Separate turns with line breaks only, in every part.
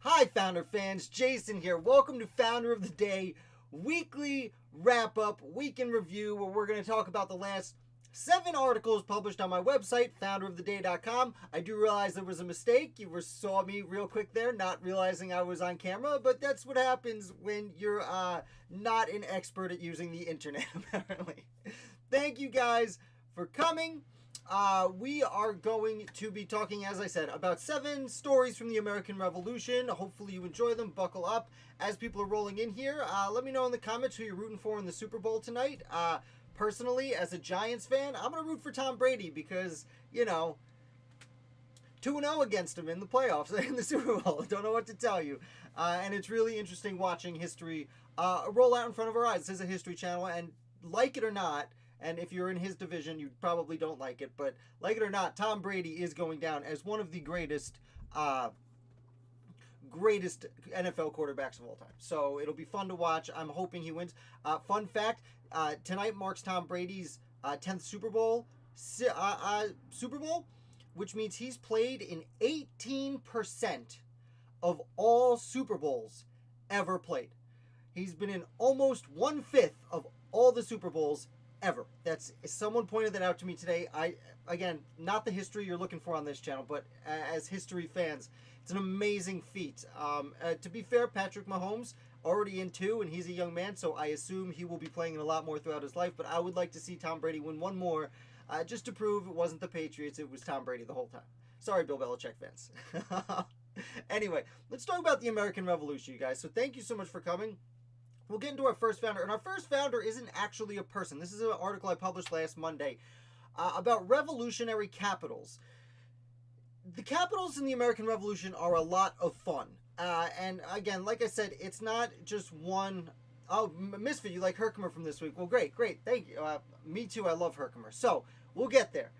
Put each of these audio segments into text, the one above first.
Hi, Founder fans. Jason here. Welcome to Founder of the Day, weekly wrap-up, week in review, where we're going to talk about the last 7 articles published on my website, founderoftheday.com. I do realize there was a mistake. You saw me real quick there, not realizing I was on camera, but that's what happens when you're not an expert at using the internet, apparently. Thank you guys for coming. We are going to be talking, as I said, about 7 stories from the American Revolution. Hopefully you enjoy them. Buckle up. As people are rolling in here, let me know in the comments who you're rooting for in the Super Bowl tonight. Personally, as a Giants fan, I'm going to root for Tom Brady because, 2-0 against him in the playoffs, in the Super Bowl. Don't know what to tell you. And it's really interesting watching history roll out in front of our eyes. This is a history channel, and like it or not, and if you're in his division, you probably don't like it, but like it or not, Tom Brady is going down as one of the greatest NFL quarterbacks of all time. So it'll be fun to watch. I'm hoping he wins. Fun fact, tonight marks Tom Brady's 10th Super Bowl, which means he's played in 18% of all Super Bowls ever played. He's been in almost 1/5 of all the Super Bowls ever. Someone pointed that out to me today. Again, not the history you're looking for on this channel, but as history fans, it's an amazing feat. To be fair, Patrick Mahomes already in 2, and he's a young man, so I assume he will be playing in a lot more throughout his life, but I would like to see Tom Brady win one more, just to prove it wasn't the Patriots, it was Tom Brady the whole time. Sorry, Bill Belichick fans. Anyway, let's talk about the American Revolution, you guys. So thank you so much for coming. We'll get into our first founder, and our first founder isn't actually a person. This is an article I published last Monday about revolutionary capitals. The capitals in the American Revolution are a lot of fun. And again, like I said, it's not just one. Oh, Misfit, you like Herkimer from this week. Well, great, thank you. Me too, I love Herkimer. So, we'll get there.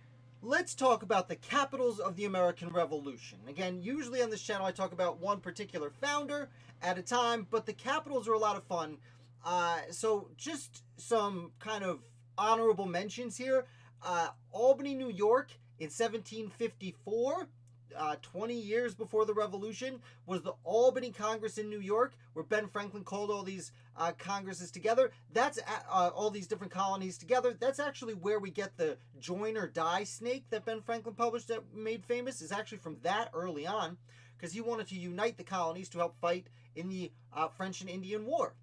Let's talk about the capitals of the American Revolution. Again, usually on this channel I talk about one particular founder at a time, but the capitals are a lot of fun. So just some kind of honorable mentions here. Albany, New York in 1754, 20 years before the Revolution, was the Albany Congress in New York, where Ben Franklin called all these congresses together. That's all these different colonies together. That's actually where we get the join or die snake that Ben Franklin published that made famous, is actually from that early on, because he wanted to unite the colonies to help fight in the French and Indian War.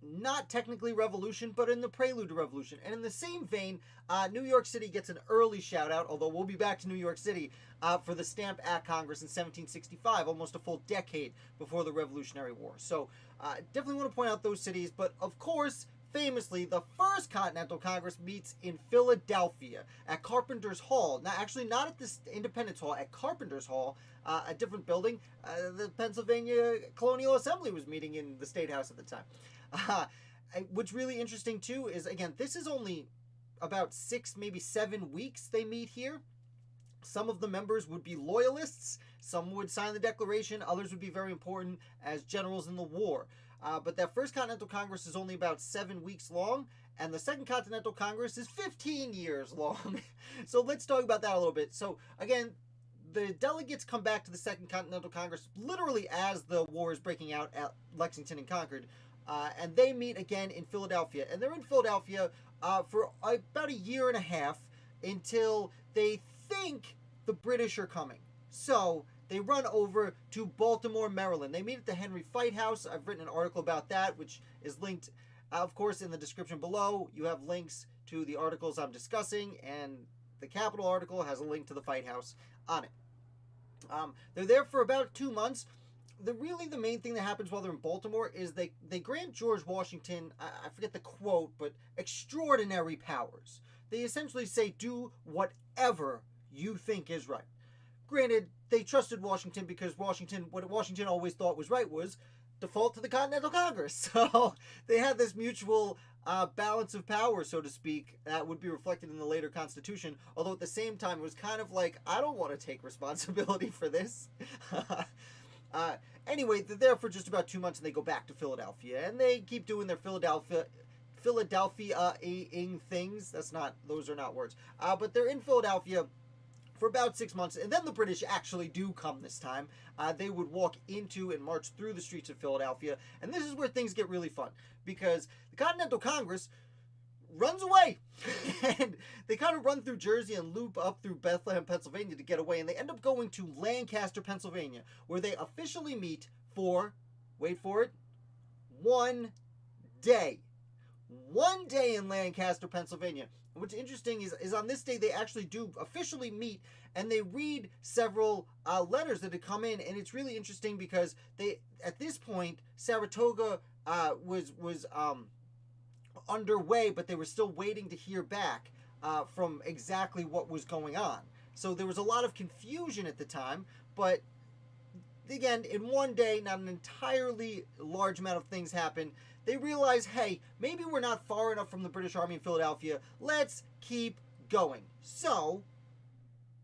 Not technically revolution, but in the prelude to revolution. And in the same vein, New York City gets an early shout out, although we'll be back to New York City for the Stamp Act Congress in 1765, almost a full decade before the Revolutionary War. So definitely want to point out those cities, but of course, famously, the first Continental Congress meets in Philadelphia at Carpenter's Hall. Now, actually, not at this Independence Hall, at Carpenter's Hall, a different building. The Pennsylvania Colonial Assembly was meeting in the State House at the time. What's really interesting, too, is, again, this is only about 6, maybe 7 weeks they meet here. Some of the members would be loyalists. Some would sign the Declaration. Others would be very important as generals in the war. But that first Continental Congress is only about 7 weeks long, and the Second Continental Congress is 15 years long. So let's talk about that a little bit. So again, the delegates come back to the Second Continental Congress literally as the war is breaking out at Lexington and Concord, and they meet again in Philadelphia. And they're in Philadelphia for about a year and a half until they think the British are coming. So they run over to Baltimore, Maryland. They meet at the Henry Fight House. I've written an article about that, which is linked, of course, in the description below. You have links to the articles I'm discussing, and the Capitol article has a link to the Fight House on it. They're there for about 2 months. The main thing that happens while they're in Baltimore is they grant George Washington, I forget the quote, but extraordinary powers. They essentially say, do whatever you think is right. Granted, they trusted Washington because what Washington always thought was right was default to the Continental Congress. So they had this mutual balance of power, so to speak, that would be reflected in the later Constitution. Although at the same time, it was kind of like, I don't want to take responsibility for this. Anyway, they're there for just about 2 months, and they go back to Philadelphia, and they keep doing their Philadelphia-ing things. Those are not words. But they're in Philadelphia for about 6 months, and then the British actually do come this time. They would walk into and march through the streets of Philadelphia, and this is where things get really fun, because the Continental Congress runs away. And they kind of run through Jersey and loop up through Bethlehem, Pennsylvania to get away, and they end up going to Lancaster, Pennsylvania, where they officially meet for, wait for it, 1 day. 1 day in Lancaster, Pennsylvania. And what's interesting is on this day they actually do officially meet, and they read several letters that had come in, and it's really interesting because they, at this point, Saratoga was underway, but they were still waiting to hear back from exactly what was going on. So there was a lot of confusion at the time, but again, in 1 day, not an entirely large amount of things happen. They realize, hey, maybe we're not far enough from the British Army in Philadelphia. Let's keep going. So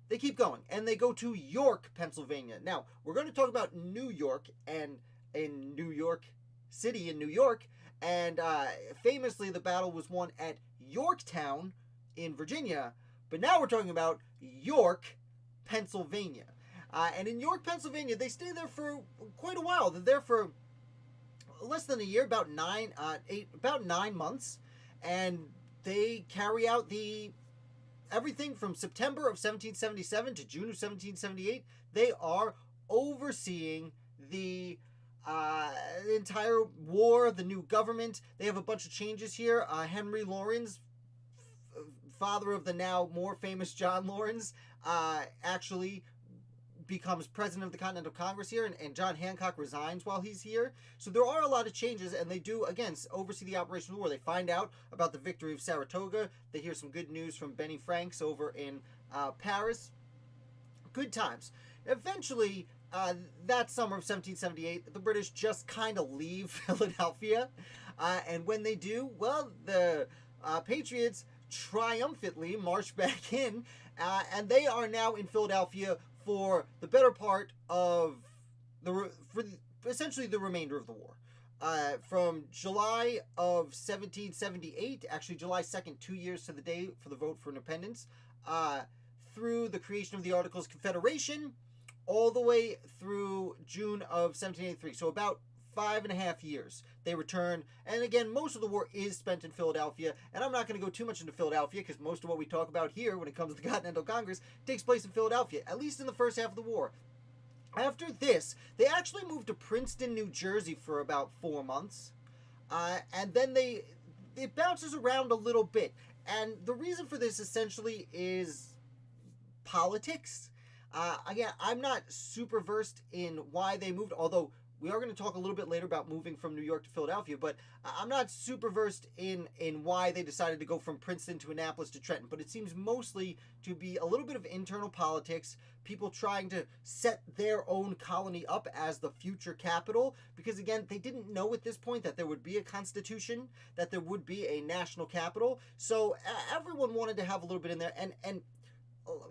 they keep going, and they go to York, Pennsylvania. Now, we're going to talk about New York, and in New York City in New York, and famously the battle was won at Yorktown in Virginia, but now we're talking about York, Pennsylvania. And in York, Pennsylvania, they stay there for quite a while. They're there for less than a year, about 9 months, and they carry out everything from September of 1777 to June of 1778. They are overseeing the entire war, the new government. They have a bunch of changes here. Henry Lawrence, father of the now more famous John Lawrence, actually becomes president of the Continental Congress here, and John Hancock resigns while he's here. So there are a lot of changes, and they do, again, oversee the operation of the war. They find out about the victory of Saratoga. They hear some good news from Benny Franks over in Paris. Good times. Eventually, that summer of 1778, the British just kind of leave Philadelphia. And when they do, well, the Patriots triumphantly march back in, and they are now in Philadelphia for the better part of essentially the remainder of the war. From July of 1778, actually July 2nd, 2 years to the day for the vote for independence, through the creation of the Articles of Confederation, all the way through June of 1783. So about 5.5 years. They return, and again, most of the war is spent in Philadelphia, and I'm not going to go too much into Philadelphia because most of what we talk about here when it comes to the Continental Congress takes place in Philadelphia, at least in the first half of the war. After this, they actually moved to Princeton, New Jersey for about 4 months, and then it bounces around a little bit, and the reason for this essentially is politics. Again, I'm not super versed in why they moved, although we are going to talk a little bit later about moving from New York to Philadelphia, but I'm not super versed in why they decided to go from Princeton to Annapolis to Trenton. But it seems mostly to be a little bit of internal politics, people trying to set their own colony up as the future capital. Because again, they didn't know at this point that there would be a constitution, that there would be a national capital. So everyone wanted to have a little bit in there, and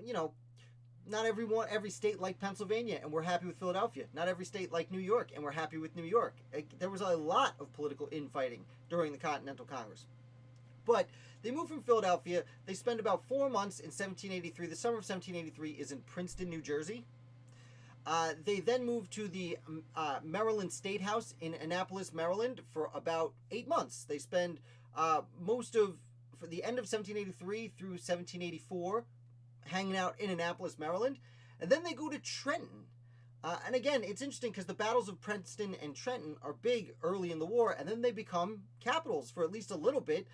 you know, not every state liked Pennsylvania, and we're happy with Philadelphia. Not every state liked New York, and we're happy with New York. There was a lot of political infighting during the Continental Congress. But they moved from Philadelphia. They spend about 4 months in 1783. The summer of 1783 is in Princeton, New Jersey. They then moved to the Maryland State House in Annapolis, Maryland for about 8 months. They spend for the end of 1783 through 1784 hanging out in Annapolis, Maryland, and then they go to Trenton. And again, it's interesting because the battles of Princeton and Trenton are big early in the war, and then they become capitals for at least a little bit.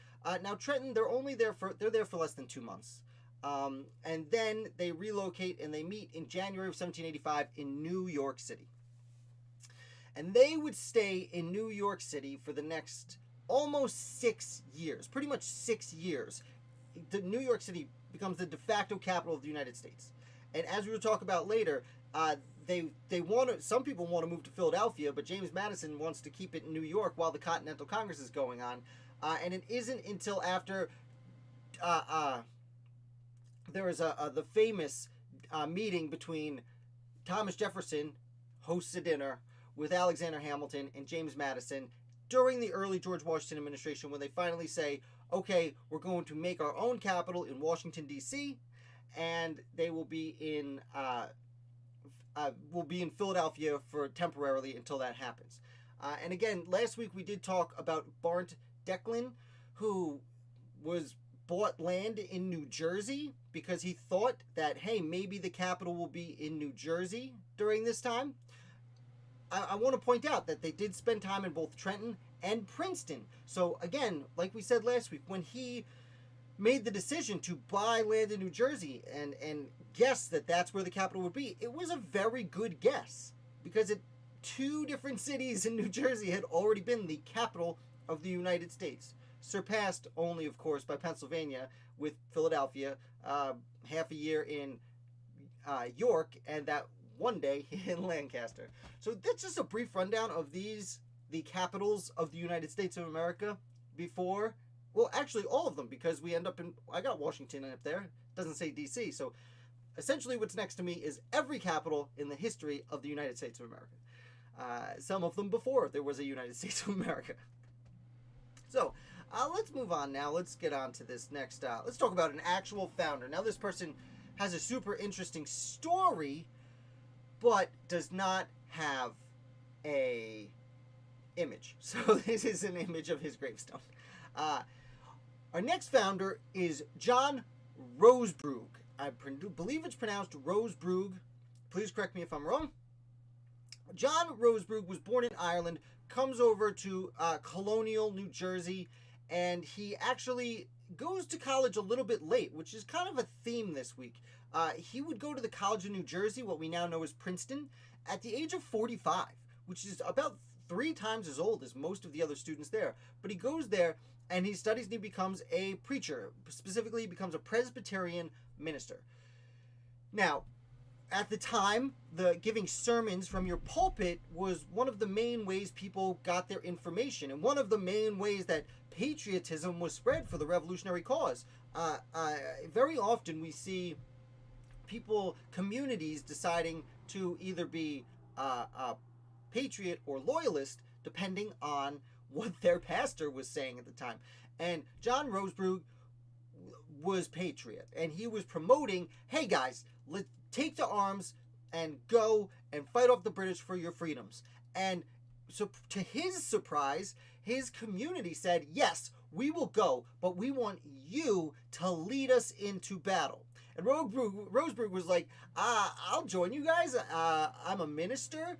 Now Trenton, they're there for less than 2 months, and then they relocate and they meet in January of 1785 in New York City. And they would stay in New York City for the next almost 6 years, pretty much 6 years. The New York City becomes the de facto capital of the United States. And as we will talk about later, some people want to move to Philadelphia, but James Madison wants to keep it in New York while the Continental Congress is going on. And it isn't until after there is the famous meeting between Thomas Jefferson, hosts a dinner with Alexander Hamilton and James Madison during the early George Washington administration, when they finally say, okay, we're going to make our own capital in Washington, D.C., and they will be in Philadelphia for temporarily until that happens. And again, last week we did talk about Barnt Declan, who was bought land in New Jersey because he thought that, hey, maybe the capital will be in New Jersey during this time. I want to point out that they did spend time in both Trenton and Princeton. So again, like we said last week, when he made the decision to buy land in New Jersey and guess that that's where the capital would be, it was a very good guess, because two different cities in New Jersey had already been the capital of the United States, surpassed only, of course, by Pennsylvania with Philadelphia, half a year in York, and that one day in Lancaster. So that's just a brief rundown of the capitals of the United States of America before. Well, actually, all of them, because we end up in, I got Washington up there. It doesn't say D.C. So essentially what's next to me is every capital in the history of the United States of America. Some of them before there was a United States of America. So let's move on now. Let's get on to this next. Let's talk about an actual founder. Now, this person has a super interesting story, but does not have a image. So this is an image of his gravestone. Our next founder is John Rosebrook. I believe it's pronounced Rosebrook. Please correct me if I'm wrong. John Rosebrook was born in Ireland, comes over to colonial New Jersey, and he actually goes to college a little bit late, which is kind of a theme this week. He would go to the College of New Jersey, what we now know as Princeton, at the age of 45, which is about 3 times as old as most of the other students there. But he goes there and he studies and he becomes a preacher. Specifically, he becomes a Presbyterian minister. Now, at the time, the giving sermons from your pulpit was one of the main ways people got their information, and one of the main ways that patriotism was spread for the revolutionary cause. Very often we see people, communities, deciding to either be patriot or loyalist, depending on what their pastor was saying at the time. And John Rosebrook was patriot, and he was promoting, hey guys, let's take to arms and go and fight off the British for your freedoms. And so to his surprise, his community said, yes, we will go, but we want you to lead us into battle. And Rosebrook was like, I'll join you guys. I'm a minister,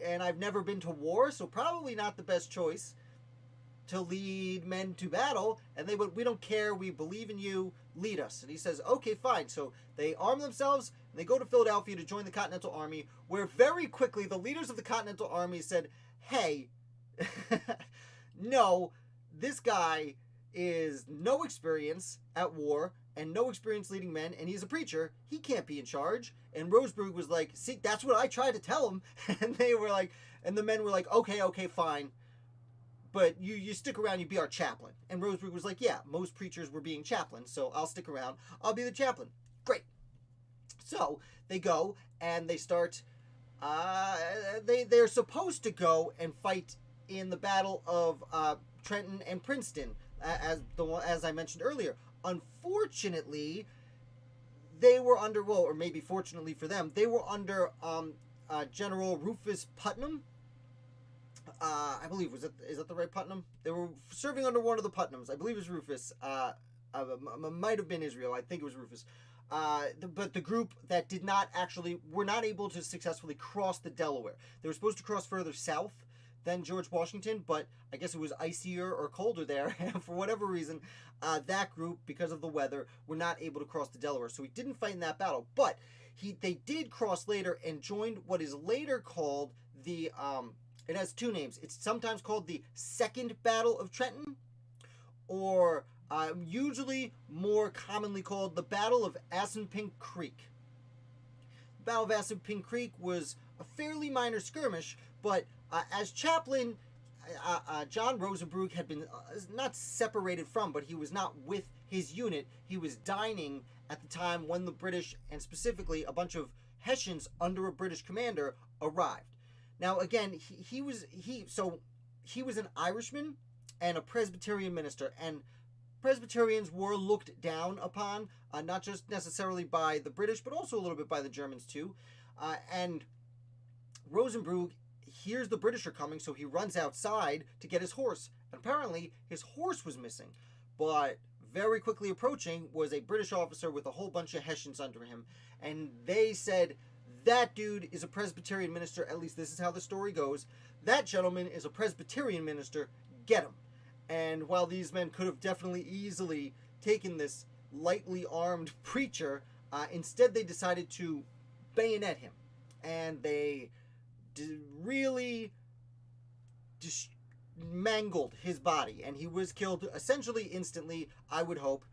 and I've never been to war, so probably not the best choice to lead men to battle. And they went, we don't care, we believe in you, lead us. And he says, okay, fine. So they arm themselves, and they go to Philadelphia to join the Continental Army, where very quickly the leaders of the Continental Army said, hey, no, this guy is no experience at war and no experience leading men, and he's a preacher. He can't be in charge. And Rosebrook was like, see, that's what I tried to tell him. And they were like, and the men were like, okay, fine. But you stick around, you be our chaplain. And Rosebrook was like, yeah, most preachers were being chaplains, so I'll stick around. I'll be the chaplain. Great. So they go and they start, they're supposed to go and fight in the Battle of Trenton and Princeton, as I mentioned earlier. Unfortunately, they were under, well, or maybe fortunately for them, they were under General Rufus Putnam. I believe, is that the right Putnam? They were serving under one of the Putnams. I believe it was Rufus. Might have been Israel. I think it was Rufus. But the group that did not actually, were not able to successfully cross the Delaware. They were supposed to cross further south than George Washington, but I guess it was icier or colder there, and for whatever reason, that group, because of the weather, were not able to cross the Delaware. So he didn't fight in that battle, but they did cross later and joined what is later called the, it has 2 names. It's sometimes called the Second Battle of Trenton, or usually more commonly called the Battle of Assunpink Creek. The Battle of Assunpink Creek was a fairly minor skirmish, but as chaplain, John Rosebrook had been not separated from, but he was not with his unit. He was dining at the time when the British, and specifically a bunch of Hessians under a British commander, arrived. Now, again, he was an Irishman and a Presbyterian minister, and Presbyterians were looked down upon, not just necessarily by the British, but also a little bit by the Germans too. And Rosebrook hears the British are coming, so he runs outside to get his horse. And apparently, his horse was missing. But very quickly approaching was a British officer with a whole bunch of Hessians under him. And they said, that dude is a Presbyterian minister, at least this is how the story goes. That gentleman is a Presbyterian minister, get him. And while these men could have definitely easily taken this lightly armed preacher, instead they decided to bayonet him. And they really mangled his body. And he was killed essentially instantly, I would hope.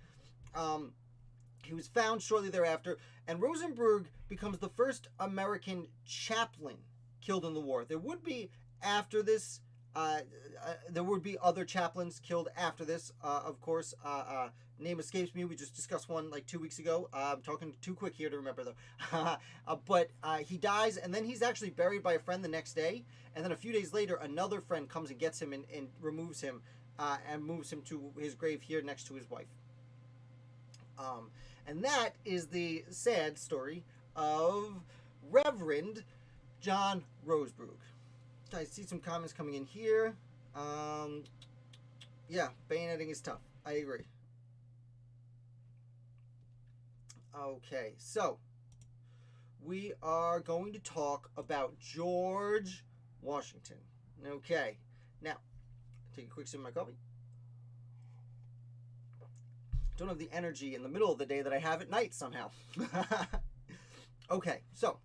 He was found shortly thereafter. And Rosebrook becomes the first American chaplain killed in the war. There would be, after this, there would be other chaplains killed after this, of course. Name escapes me. We just discussed one like 2 weeks ago. I'm talking too quick here to remember, though. But he dies, and then he's actually buried by a friend the next day. And then a few days later, another friend comes and gets him and removes him and moves him to his grave here next to his wife. And that is the sad story of Reverend John Rosebrook. I see some comments coming in here. Yeah, bayoneting is tough. I agree. Okay, so we are going to talk about George Washington. Okay, now take a quick sip of my coffee. Don't have the energy in the middle of the day that I have at night somehow. Okay, so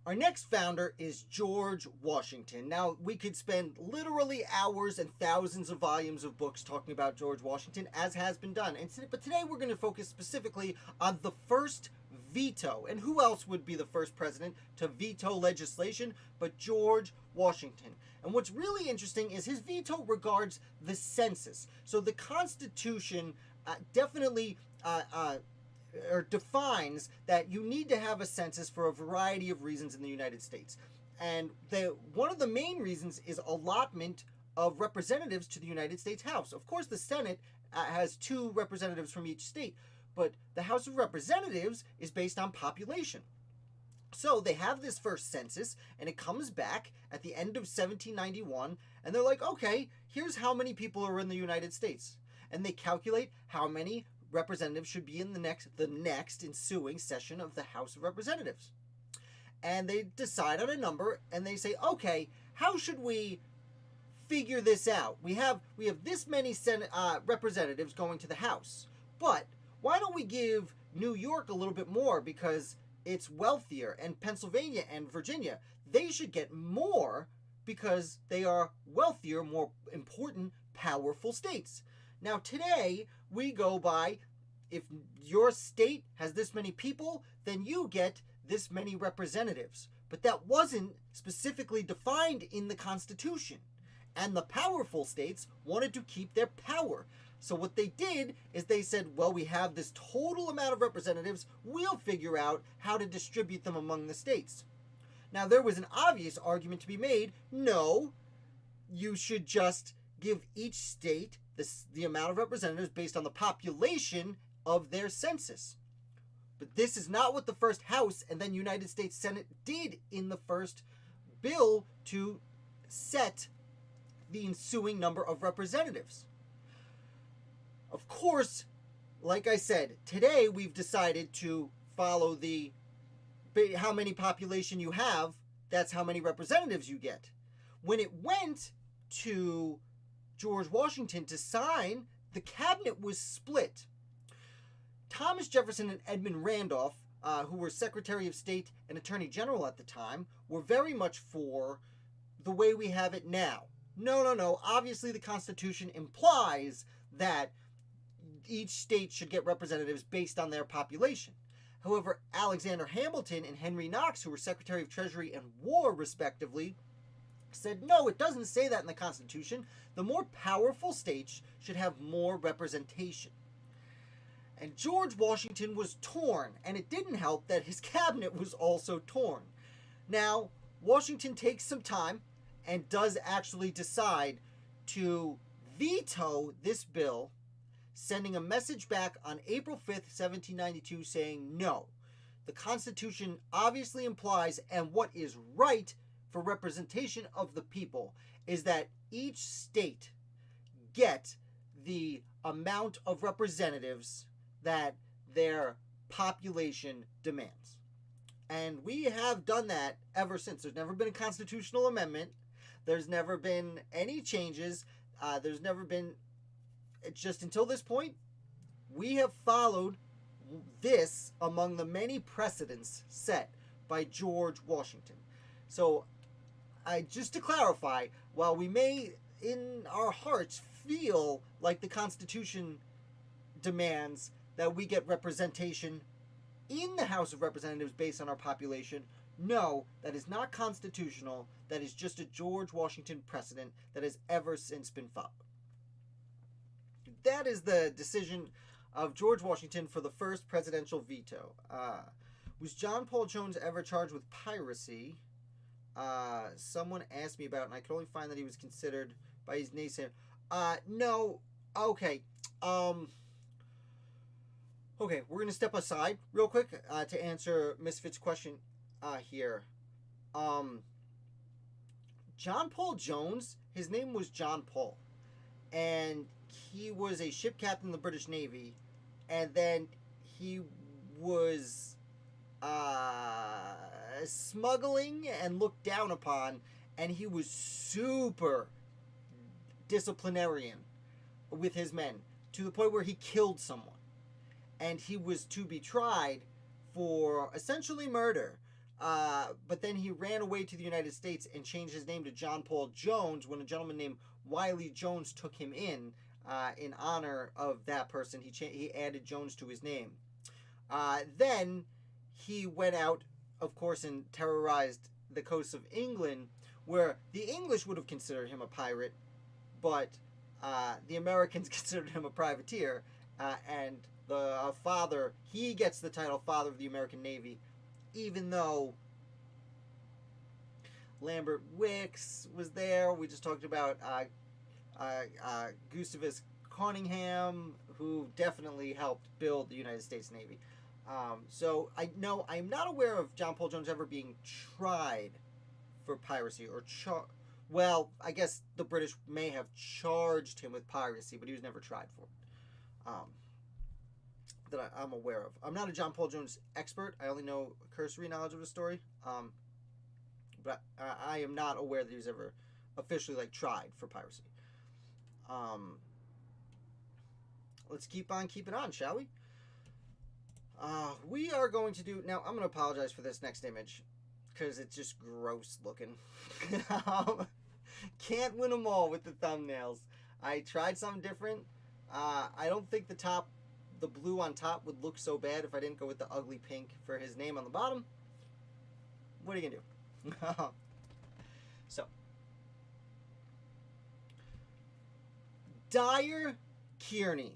our next founder is George Washington. Now, we could spend literally hours and thousands of volumes of books talking about George Washington, as has been done. But today we're going to focus specifically on the first veto. And who else would be the first president to veto legislation but George Washington? And what's really interesting is his veto regards the census. So the Constitution definitely defines that you need to have a census for a variety of reasons in the United States. And one of the main reasons is allotment of representatives to the United States House. Of course, the Senate has 2 representatives from each state, but the House of Representatives is based on population. So they have this first census, and it comes back at the end of 1791, and they're like, okay, here's how many people are in the United States. And they calculate how many representatives should be in the next ensuing session of the House of Representatives. And they decide on a number, and they say, okay, how should we figure this out? We have this many representatives going to the House, but why don't we give New York a little bit more because it's wealthier, and Pennsylvania and Virginia, they should get more because they are wealthier, more important, powerful states. Now today, we go by, if your state has this many people, then you get this many representatives. But that wasn't specifically defined in the Constitution. And the powerful states wanted to keep their power. So what they did is they said, well, we have this total amount of representatives, we'll figure out how to distribute them among the states. Now, there was an obvious argument to be made. No, you should just give each state the amount of representatives based on the population of their census. But this is not what the first House and then United States Senate did in the first bill to set the ensuing number of representatives. Of course, like I said, today we've decided to follow how many population you have, that's how many representatives you get. When it went to George Washington to sign, the cabinet was split. Thomas Jefferson and Edmund Randolph, who were Secretary of State and Attorney General at the time, were very much for the way we have it now. No. Obviously, the Constitution implies that each state should get representatives based on their population. However, Alexander Hamilton and Henry Knox, who were Secretary of Treasury and War, respectively, said, no, it doesn't say that in the Constitution. The more powerful states should have more representation. And George Washington was torn, and it didn't help that his cabinet was also torn. Now, Washington takes some time and does actually decide to veto this bill, sending a message back on April 5th, 1792, saying no. The Constitution obviously implies, and what is right for representation of the people, is that each state get the amount of representatives that their population demands. And we have done that ever since. There's never been a constitutional amendment. There's never been any changes. There's never been... Just until this point, we have followed this among the many precedents set by George Washington. So, just to clarify, while we may in our hearts feel like the Constitution demands that we get representation in the House of Representatives based on our population, no, that is not constitutional. That is just a George Washington precedent that has ever since been followed. That is the decision of George Washington for the first presidential veto. Was John Paul Jones ever charged with piracy? Someone asked me about it, and I could only find that he was considered by his naysayer. No. Okay. Okay, we're going to step aside real quick to answer Misfit's question here. John Paul Jones, his name was John Paul, and he was a ship captain in the British Navy, and then he was smuggling and looked down upon, and he was super disciplinarian with his men to the point where he killed someone. And he was to be tried for essentially murder. But then he ran away to the United States and changed his name to John Paul Jones when a gentleman named Wiley Jones took him in honor of that person. He added Jones to his name. Then he went out, of course, and terrorized the coasts of England, where the English would have considered him a pirate, but the Americans considered him a privateer, and the father, he gets the title Father of the American Navy, even though Lambert Wicks was there. We just talked about Gustavus Conyngham, who definitely helped build the United States Navy. So I'm not aware of John Paul Jones ever being tried for piracy or well, I guess the British may have charged him with piracy, but he was never tried for it. That I'm aware of. I'm not a John Paul Jones expert. I only know cursory knowledge of the story. But I am not aware that he was ever officially tried for piracy. Let's keep on keeping on, shall we? We are going to do... Now, I'm going to apologize for this next image, because it's just gross looking. Can't win them all with the thumbnails. I tried something different. I don't think the blue on top would look so bad if I didn't go with the ugly pink for his name on the bottom. What are you going to do? So, Dyer Kearney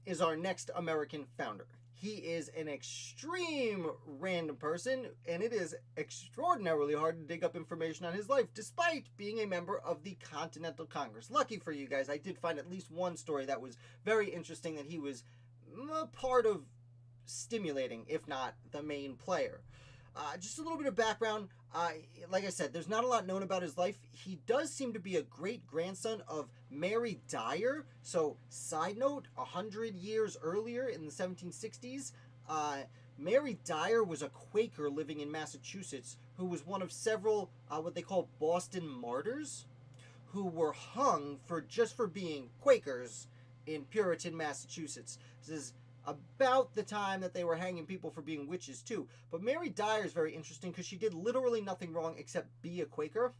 is our next American founder. He is an extreme random person, and it is extraordinarily hard to dig up information on his life, despite being a member of the Continental Congress. Lucky for you guys, I did find at least one story that was very interesting that he was a part of stimulating, if not the main player. Just a little bit of background. Like I said, there's not a lot known about his life. He does seem to be a great-grandson of Mary Dyer. So, side note, 100 years earlier in the 1760s, Mary Dyer was a Quaker living in Massachusetts who was one of several, what they call Boston martyrs, who were hung just for being Quakers in Puritan Massachusetts. This is about the time that they were hanging people for being witches too. But Mary Dyer is very interesting because she did literally nothing wrong except be a Quaker.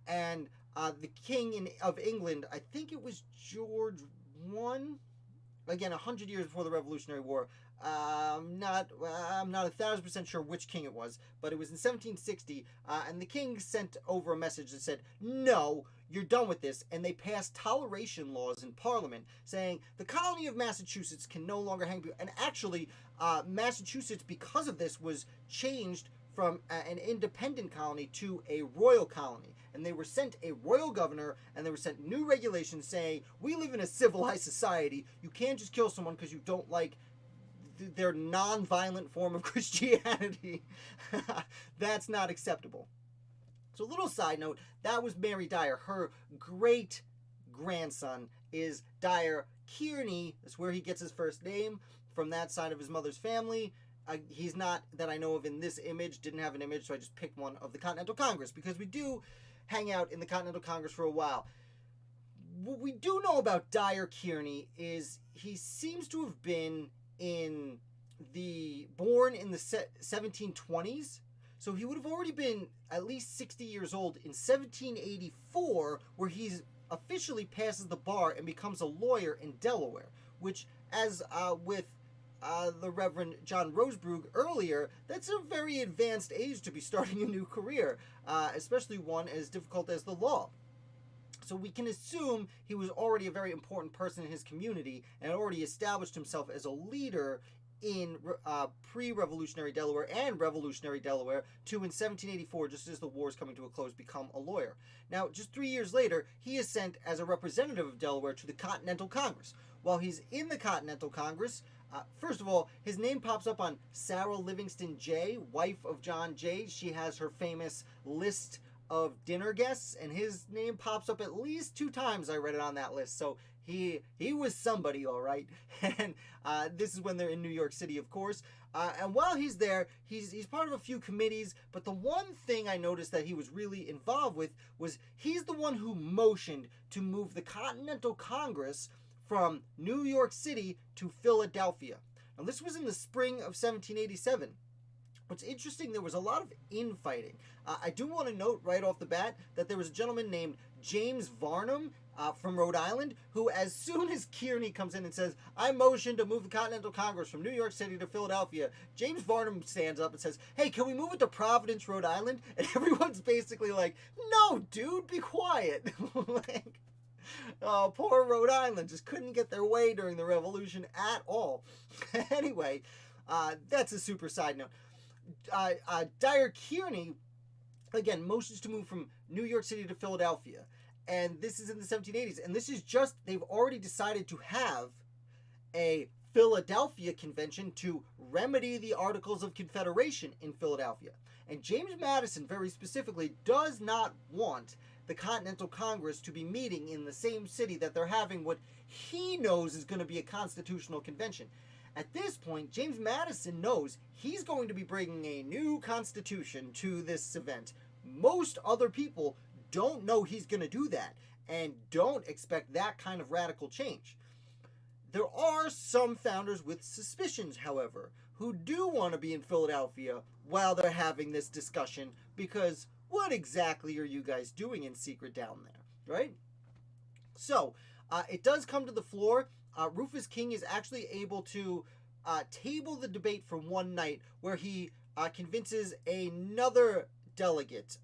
And the king of England, I think it was George I, again 100 years before the Revolutionary War. I'm not 1,000% sure which king it was, but it was in 1760, and the king sent over a message that said, no, you're done with this, and they passed toleration laws in Parliament saying the colony of Massachusetts can no longer hang people. And actually, Massachusetts, because of this, was changed from an independent colony to a royal colony. And they were sent a royal governor, and they were sent new regulations saying, we live in a civilized society. You can't just kill someone because you don't like their non-violent form of Christianity. That's not acceptable. So, little side note, that was Mary Dyer. Her great grandson is Dyer Kearney. That's where he gets his first name, from that side of his mother's family. He's not, that I know of in this image, didn't have an image, so I just picked one of the Continental Congress, because we do hang out in the Continental Congress for a while. What we do know about Dyer Kearney is he seems to have been born in the 1720s. So he would have already been at least 60 years old in 1784, where he's officially passes the bar and becomes a lawyer in Delaware, which, as with the Reverend John Rosebrook earlier, that's a very advanced age to be starting a new career, especially one as difficult as the law. So we can assume he was already a very important person in his community and had already established himself as a leader in pre-revolutionary Delaware and revolutionary Delaware, to in 1784, just as the war is coming to a close, become a lawyer. Now, just 3 years later, he is sent as a representative of Delaware to the Continental Congress. While he's in the Continental Congress, first of all, his name pops up on Sarah Livingston Jay, wife of John Jay. She has her famous list of dinner guests, and his name pops up at least 2 times. I read it on that list, so he was somebody, all right. And this is when they're in New York City, of course. And while he's there, he's part of a few committees, but the one thing I noticed that he was really involved with was he's the one who motioned to move the Continental Congress from New York City to Philadelphia. Now, this was in the spring of 1787. What's interesting, there was a lot of infighting. I do want to note right off the bat that there was a gentleman named James Varnum from Rhode Island, who, as soon as Kearney comes in and says, I motion to move the Continental Congress from New York City to Philadelphia, James Varnum stands up and says, hey, can we move it to Providence, Rhode Island? And everyone's basically like, no, dude, be quiet. Like, poor Rhode Island just couldn't get their way during the Revolution at all. Anyway, that's a super side note. Dyer Kearney, again, motions to move from New York City to Philadelphia. And this is in the 1780s. And this is just, they've already decided to have a Philadelphia Convention to remedy the Articles of Confederation in Philadelphia. And James Madison, very specifically, does not want the Continental Congress to be meeting in the same city that they're having what he knows is going to be a constitutional convention. At this point, James Madison knows he's going to be bringing a new constitution to this event. Most other people don't know he's going to do that and don't expect that kind of radical change. There are some founders with suspicions, however, who do want to be in Philadelphia while they're having this discussion, because what exactly are you guys doing in secret down there, right? So, it does come to the floor. Rufus King is actually able to table the debate for one night, where he convinces another delegate,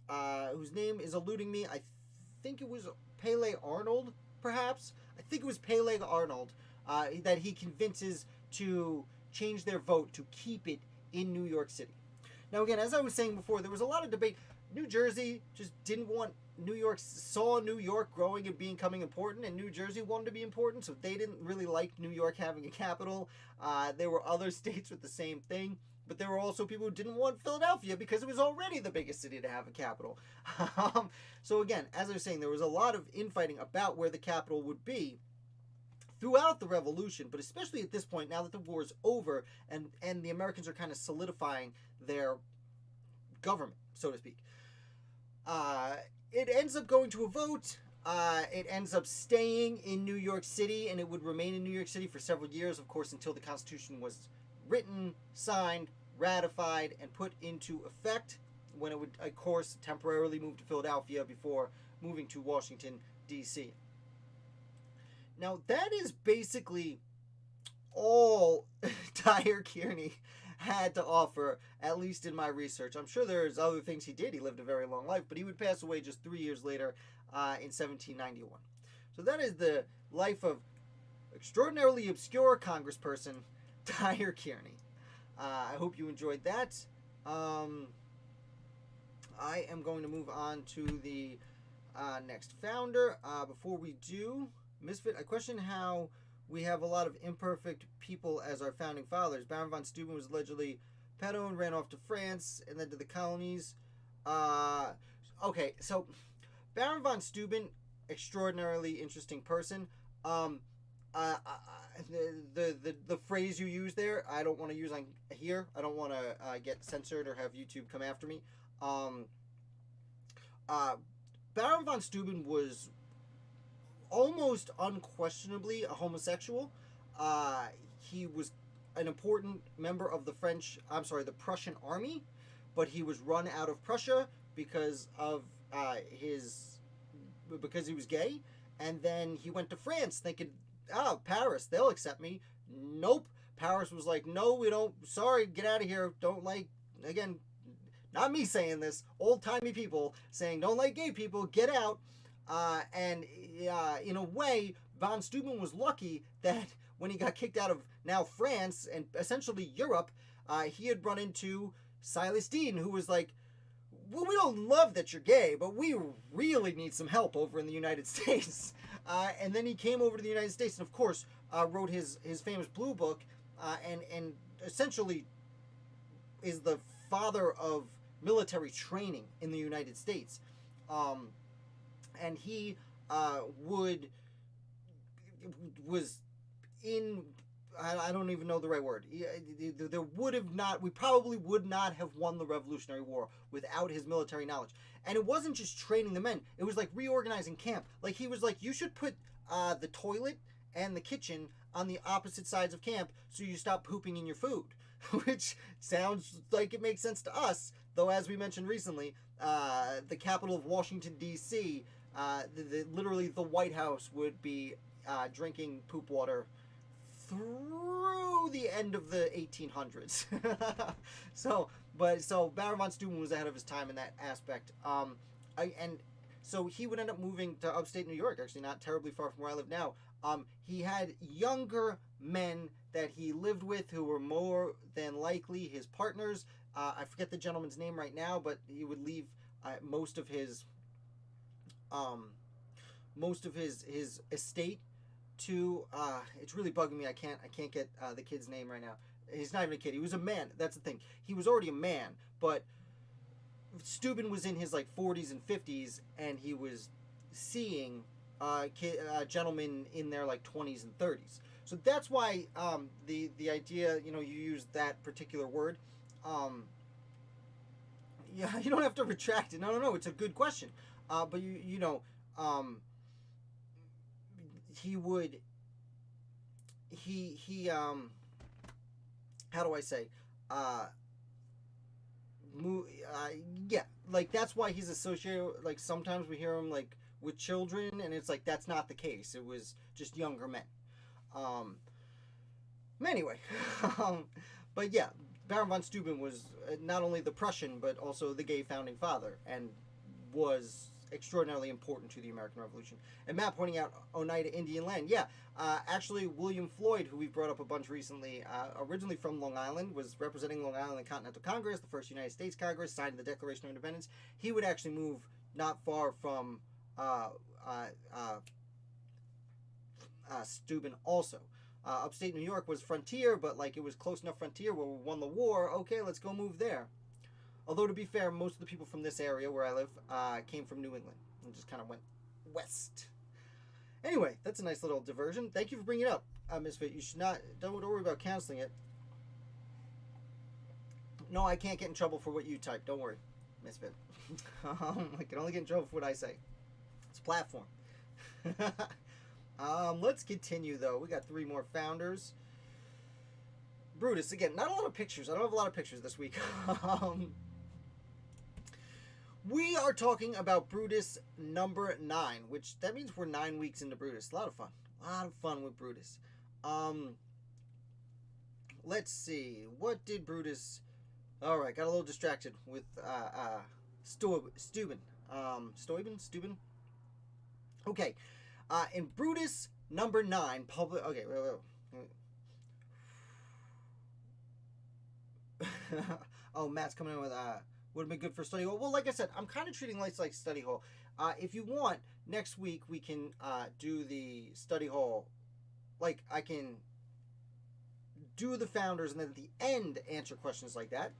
whose name is eluding me. I think it was Pele Arnold, perhaps? I think it was Pele Arnold, that he convinces to change their vote to keep it in New York City. Now, again, as I was saying before, there was a lot of debate. New Jersey just didn't want New York, saw New York growing and becoming important, and New Jersey wanted to be important, so they didn't really like New York having a capital. There were other states with the same thing, but there were also people who didn't want Philadelphia because it was already the biggest city to have a capital. So again, as I was saying, there was a lot of infighting about where the capital would be throughout the Revolution, but especially at this point, now that the war is over and the Americans are kind of solidifying their government, so to speak. It ends up going to a vote. It ends up staying in New York City, and it would remain in New York City for several years, of course, until the Constitution was written, signed, ratified, and put into effect, when it would, of course, temporarily move to Philadelphia before moving to Washington, D.C. Now, that is basically all Dyer Kearney had to offer, at least in my research. I'm sure there's other things he did. He lived a very long life, but he would pass away just 3 years later in 1791. So that is the life of extraordinarily obscure congressperson Dyer Kearney. I hope you enjoyed that. I am going to move on to the next founder. Before we do, Misfit, I question how we have a lot of imperfect people as our founding fathers. Baron von Stueben was allegedly pedo and ran off to France and then to the colonies. Okay, so Baron von Stueben, extraordinarily interesting person. The phrase you use there, I don't want to use on here. I don't want to get censored or have YouTube come after me. Baron von Stueben was almost unquestionably a homosexual. He was an important member of the Prussian army, but he was run out of Prussia because he was gay, and then he went to France thinking, Paris, they'll accept me. Nope. Paris was like, no, we don't, sorry, get out of here, don't like, again, not me saying this, old-timey people saying, don't like gay people, get out. And in a way, von Stueben was lucky that when he got kicked out of now France and essentially Europe, he had run into Silas Dean, who was like, well, we don't love that you're gay, but we really need some help over in the United States. And then he came over to the United States and, of course, wrote his famous Blue Book and essentially is the father of military training in the United States. And he was in, I don't even know the right word. We probably would not have won the Revolutionary War without his military knowledge. And it wasn't just training the men. It was like reorganizing camp. Like he was like, you should put the toilet and the kitchen on the opposite sides of camp so you stop pooping in your food. Which sounds like it makes sense to us. Though, as we mentioned recently, the capital of Washington, D.C., literally the White House would be drinking poop water through the end of the 1800s. So Baron von Stueben was ahead of his time in that aspect. So he would end up moving to upstate New York, actually not terribly far from where I live now. He had younger men that he lived with who were more than likely his partners. I forget the gentleman's name right now, but he would leave most of his estate to it's really bugging me. I can't get the kid's name right now. He's not even a kid. He was a man. That's the thing. He was already a man, but Stueben was in his like 40s and 50s, and he was seeing gentlemen in their like 20s and 30s. So that's why the idea, you use that particular word. Yeah, you don't have to retract it. No. It's a good question. But how do I say? Yeah, like that's why he's associated. Like sometimes we hear him like with children, and it's like that's not the case. It was just younger men. Anyway, but yeah, Baron von Stueben was not only the Prussian but also the gay founding father, and was extraordinarily important to the American Revolution. And Matt pointing out Oneida Indian land. Yeah, actually William Floyd, who we've brought up a bunch recently, originally from Long Island, was representing Long Island in the Continental Congress, the first United States Congress, signed the Declaration of Independence. He would actually move not far from Stueben also. Upstate New York was frontier, but like it was close enough frontier where we won the war. Okay, let's go move there. Although, to be fair, most of the people from this area where I live came from New England and just kind of went west. Anyway, that's a nice little diversion. Thank you for bringing it up, Misfit. You should don't worry about canceling it. No, I can't get in trouble for what you type. Don't worry, Misfit. I can only get in trouble for what I say. It's a platform. Let's continue, though. We got 3 more founders. Brutus, again, not a lot of pictures. I don't have a lot of pictures this week. We are talking about Brutus number 9, which that means we're 9 weeks into Brutus. A lot of fun. A lot of fun with Brutus. Let's see. What did Brutus... Alright, got a little distracted with Stueben. Stueben? Okay. In Brutus number 9, public... Okay, wait. Oh, Matt's coming in with would have been good for study hall. Well, like I said, I'm kind of treating lights like study hall. If you want, next week we can do the study hall. Like, I can do the founders and then at the end answer questions like that,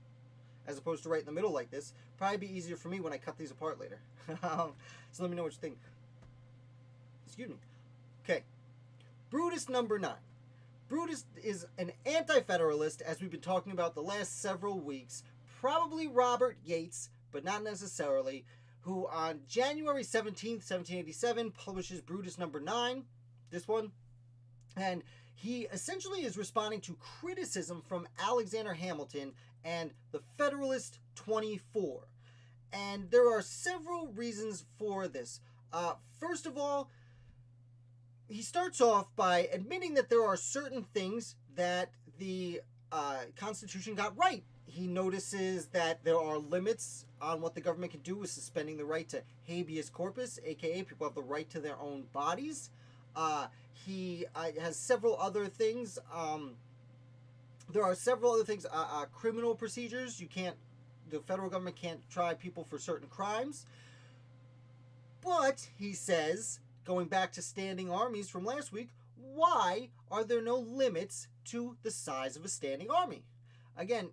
as opposed to right in the middle like this. Probably be easier for me when I cut these apart later. So let me know what you think. Excuse me. Okay. Brutus number 9. Brutus is an anti-federalist, as we've been talking about the last several weeks. Probably Robert Yates, but not necessarily, who on January 17th, 1787, publishes Brutus number 9, this one. And he essentially is responding to criticism from Alexander Hamilton and the Federalist 24. And there are several reasons for this. First of all, he starts off by admitting that there are certain things that the Constitution got right. He notices that there are limits on what the government can do with suspending the right to habeas corpus, aka people have the right to their own bodies. He has several other things. There are several other things. Criminal procedures. The federal government can't try people for certain crimes. But, he says, going back to standing armies from last week, why are there no limits to the size of a standing army? Again,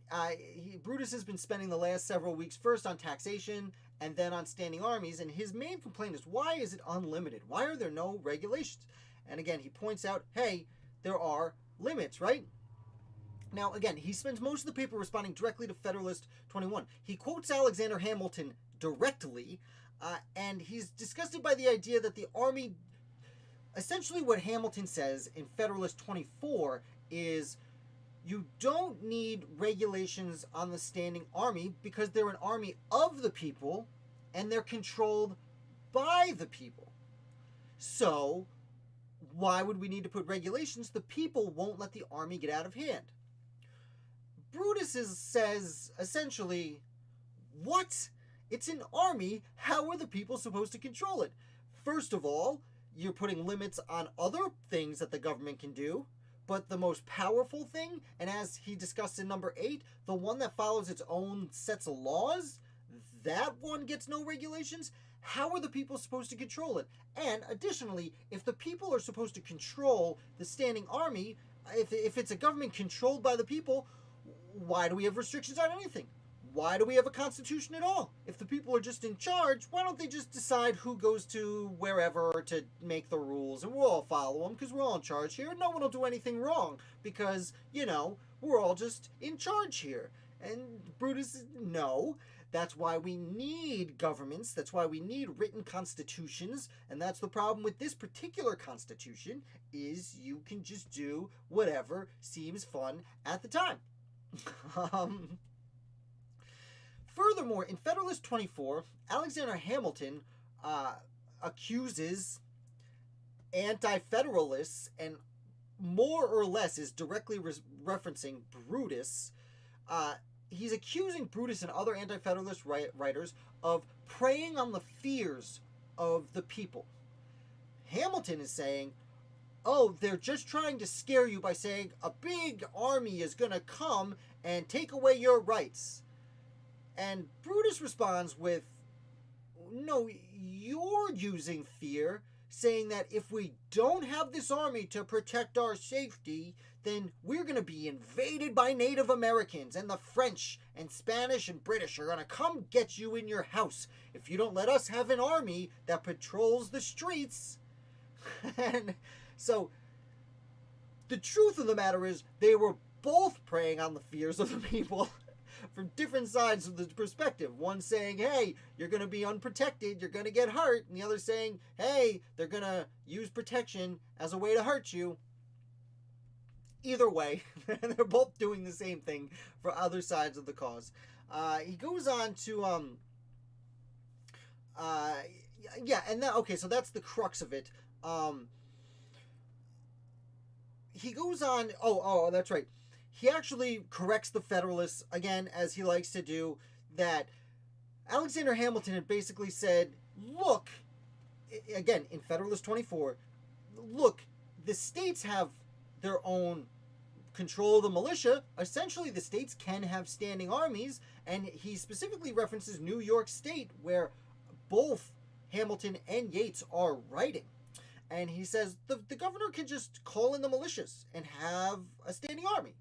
Brutus has been spending the last several weeks first on taxation and then on standing armies, and his main complaint is, why is it unlimited? Why are there no regulations? And again, he points out, hey, there are limits, right? Now, again, he spends most of the paper responding directly to Federalist 21. He quotes Alexander Hamilton directly, and he's disgusted by the idea that the army... Essentially what Hamilton says in Federalist 24 is you don't need regulations on the standing army because they're an army of the people and they're controlled by the people. So, why would we need to put regulations? The people won't let the army get out of hand. Brutus says, essentially, what? It's an army. How are the people supposed to control it? First of all, you're putting limits on other things that the government can do, but the most powerful thing, and as he discussed in number 8, the one that follows its own sets of laws, that one gets no regulations. How are the people supposed to control it? And additionally, if the people are supposed to control the standing army, if it's a government controlled by the people, why do we have restrictions on anything? Why do we have a constitution at all? If the people are just in charge, why don't they just decide who goes to wherever to make the rules, and we'll all follow them because we're all in charge here, and no one will do anything wrong because, we're all just in charge here. And Brutus, no. That's why we need governments. That's why we need written constitutions. And that's the problem with this particular constitution, is you can just do whatever seems fun at the time. Furthermore, in Federalist 24, Alexander Hamilton accuses anti-federalists and more or less is directly referencing Brutus. He's accusing Brutus and other anti-federalist writers of preying on the fears of the people. Hamilton is saying, oh, they're just trying to scare you by saying a big army is going to come and take away your rights. And Brutus responds with, no, you're using fear, saying that if we don't have this army to protect our safety, then we're going to be invaded by Native Americans, and the French and Spanish and British are going to come get you in your house if you don't let us have an army that patrols the streets. And so, the truth of the matter is, they were both preying on the fears of the people from different sides of the perspective. One saying, hey, you're going to be unprotected, you're going to get hurt, and the other saying, hey, they're going to use protection as a way to hurt you. Either way, they're both doing the same thing for other sides of the cause. He goes on to, so that's the crux of it. He goes on, that's right. He actually corrects the Federalists, again, as he likes to do, that Alexander Hamilton had basically said, look, again, in Federalist 24, look, the states have their own control the militia, essentially the states can have standing armies, and he specifically references New York State, where both Hamilton and Yates are writing. And he says the governor can just call in the militias and have a standing army.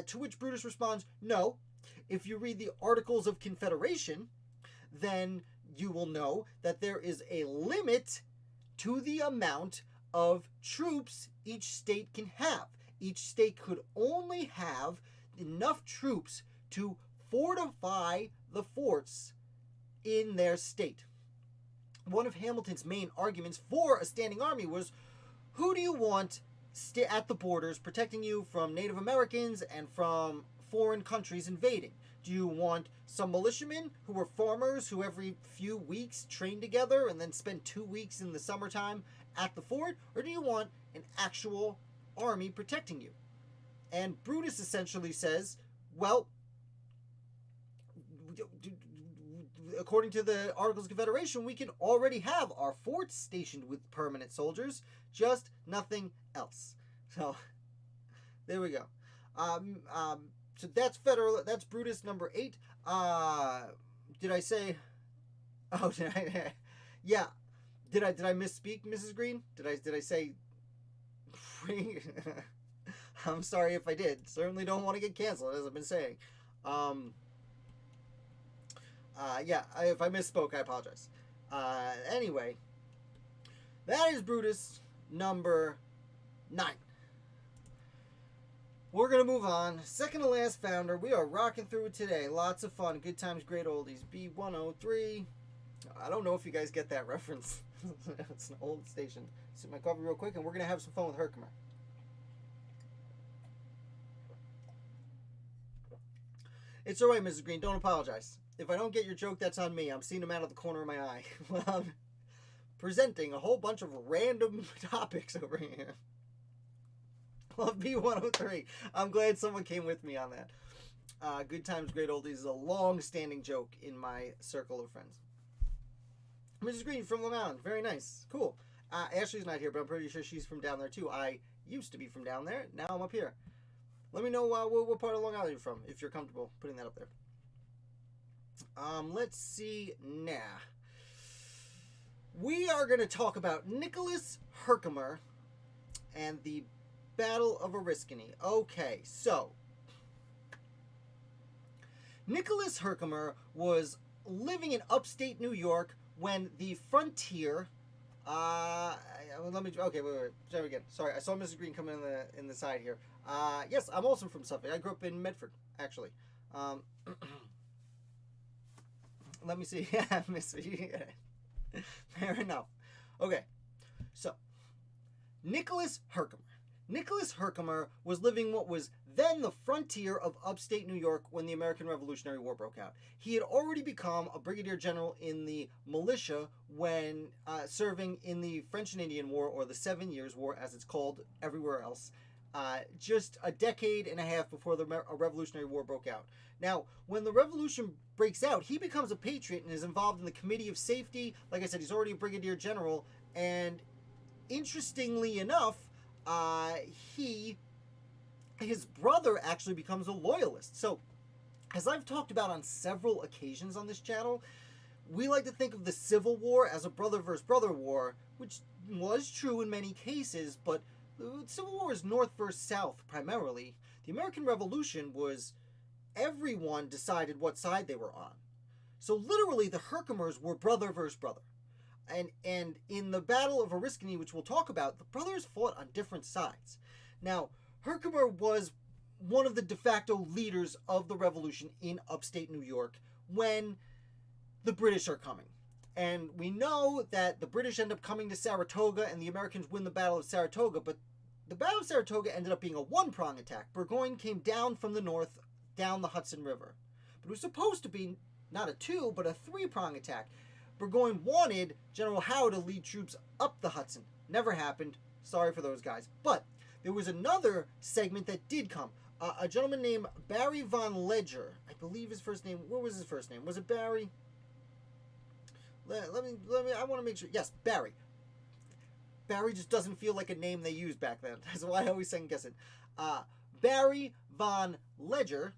To which Brutus responds, no. If you read the Articles of Confederation, then you will know that there is a limit to the amount of troops each state can have. Each state could only have enough troops to fortify the forts in their state. One of Hamilton's main arguments for a standing army was, who do you want at the borders protecting you from Native Americans and from foreign countries invading? Do you want some militiamen who were farmers who every few weeks trained together and then spend 2 weeks in the summertime at the fort? Or do you want an actual army protecting you? And Brutus essentially says, well, according to the Articles of Confederation, we can already have our forts stationed with permanent soldiers, just nothing else. So, there we go. So that's federal. That's Brutus number 8. Did I say? Oh, did I? Yeah. Did I misspeak, Mrs. Green? Did I say? I'm sorry if I did. Certainly don't want to get canceled, as I've been saying. Yeah. If I misspoke, I apologize. Anyway, that is Brutus number 9. We're going to move on. Second to last founder. We are rocking through it today. Lots of fun. Good times, great oldies. B103. I don't know if you guys get that reference. It's an old station. Sip my coffee real quick, and we're going to have some fun with Herkimer. It's alright, Mrs. Green. Don't apologize. If I don't get your joke, that's on me. I'm seeing them out of the corner of my eye. Well, I'm presenting a whole bunch of random topics over here. Love B103. I'm glad someone came with me on that. Good times, great oldies is a long-standing joke in my circle of friends. Mrs. Green from Long Island. Very nice. Cool. Ashley's not here, but I'm pretty sure she's from down there, too. I used to be from down there. Now I'm up here. Let me know what part of Long Island you're from, if you're comfortable putting that up there. Let's see now. We are going to talk about Nicholas Herkimer and the Battle of Oriskany. Okay, so Nicholas Herkimer was living in upstate New York when the frontier. Wait. Try again. Sorry, I saw Mrs. Green come in the side here. Yes, I'm also from Suffolk. I grew up in Medford, actually. Let me see. Yeah, Missy. Fair enough. Okay, so Nicholas Herkimer. Nicholas Herkimer was living what was then the frontier of upstate New York when the American Revolutionary War broke out. He had already become a brigadier general in the militia when serving in the French and Indian War, or the 7 Years' War as it's called everywhere else, just a decade and a half before the Revolutionary War broke out. Now, when the revolution breaks out, he becomes a patriot and is involved in the Committee of Safety. Like I said, he's already a brigadier general, and interestingly enough, his brother actually becomes a loyalist. So, as I've talked about on several occasions on this channel, we like to think of the Civil War as a brother versus brother war, which was true in many cases, but the Civil War is North versus South primarily. The American Revolution was everyone decided what side they were on. So literally the Herkimers were brother versus brother. And in the Battle of Oriskany, which we'll talk about, the brothers fought on different sides. Now, Herkimer was one of the de facto leaders of the revolution in upstate New York when the British are coming. And we know that the British end up coming to Saratoga and the Americans win the Battle of Saratoga, but the Battle of Saratoga ended up being a one-prong attack. Burgoyne came down from the north, down the Hudson River. But it was supposed to be not a two, but a three-prong attack. Burgoyne wanted General Howe to lead troops up the Hudson. Never happened. Sorry for those guys. But there was another segment that did come. A gentleman named Barry Von Ledger. I believe his first name. What was his first name? Was it Barry? Let me. I want to make sure. Yes, Barry. Barry just doesn't feel like a name they used back then. That's why I always second guess it. Barry von Ledger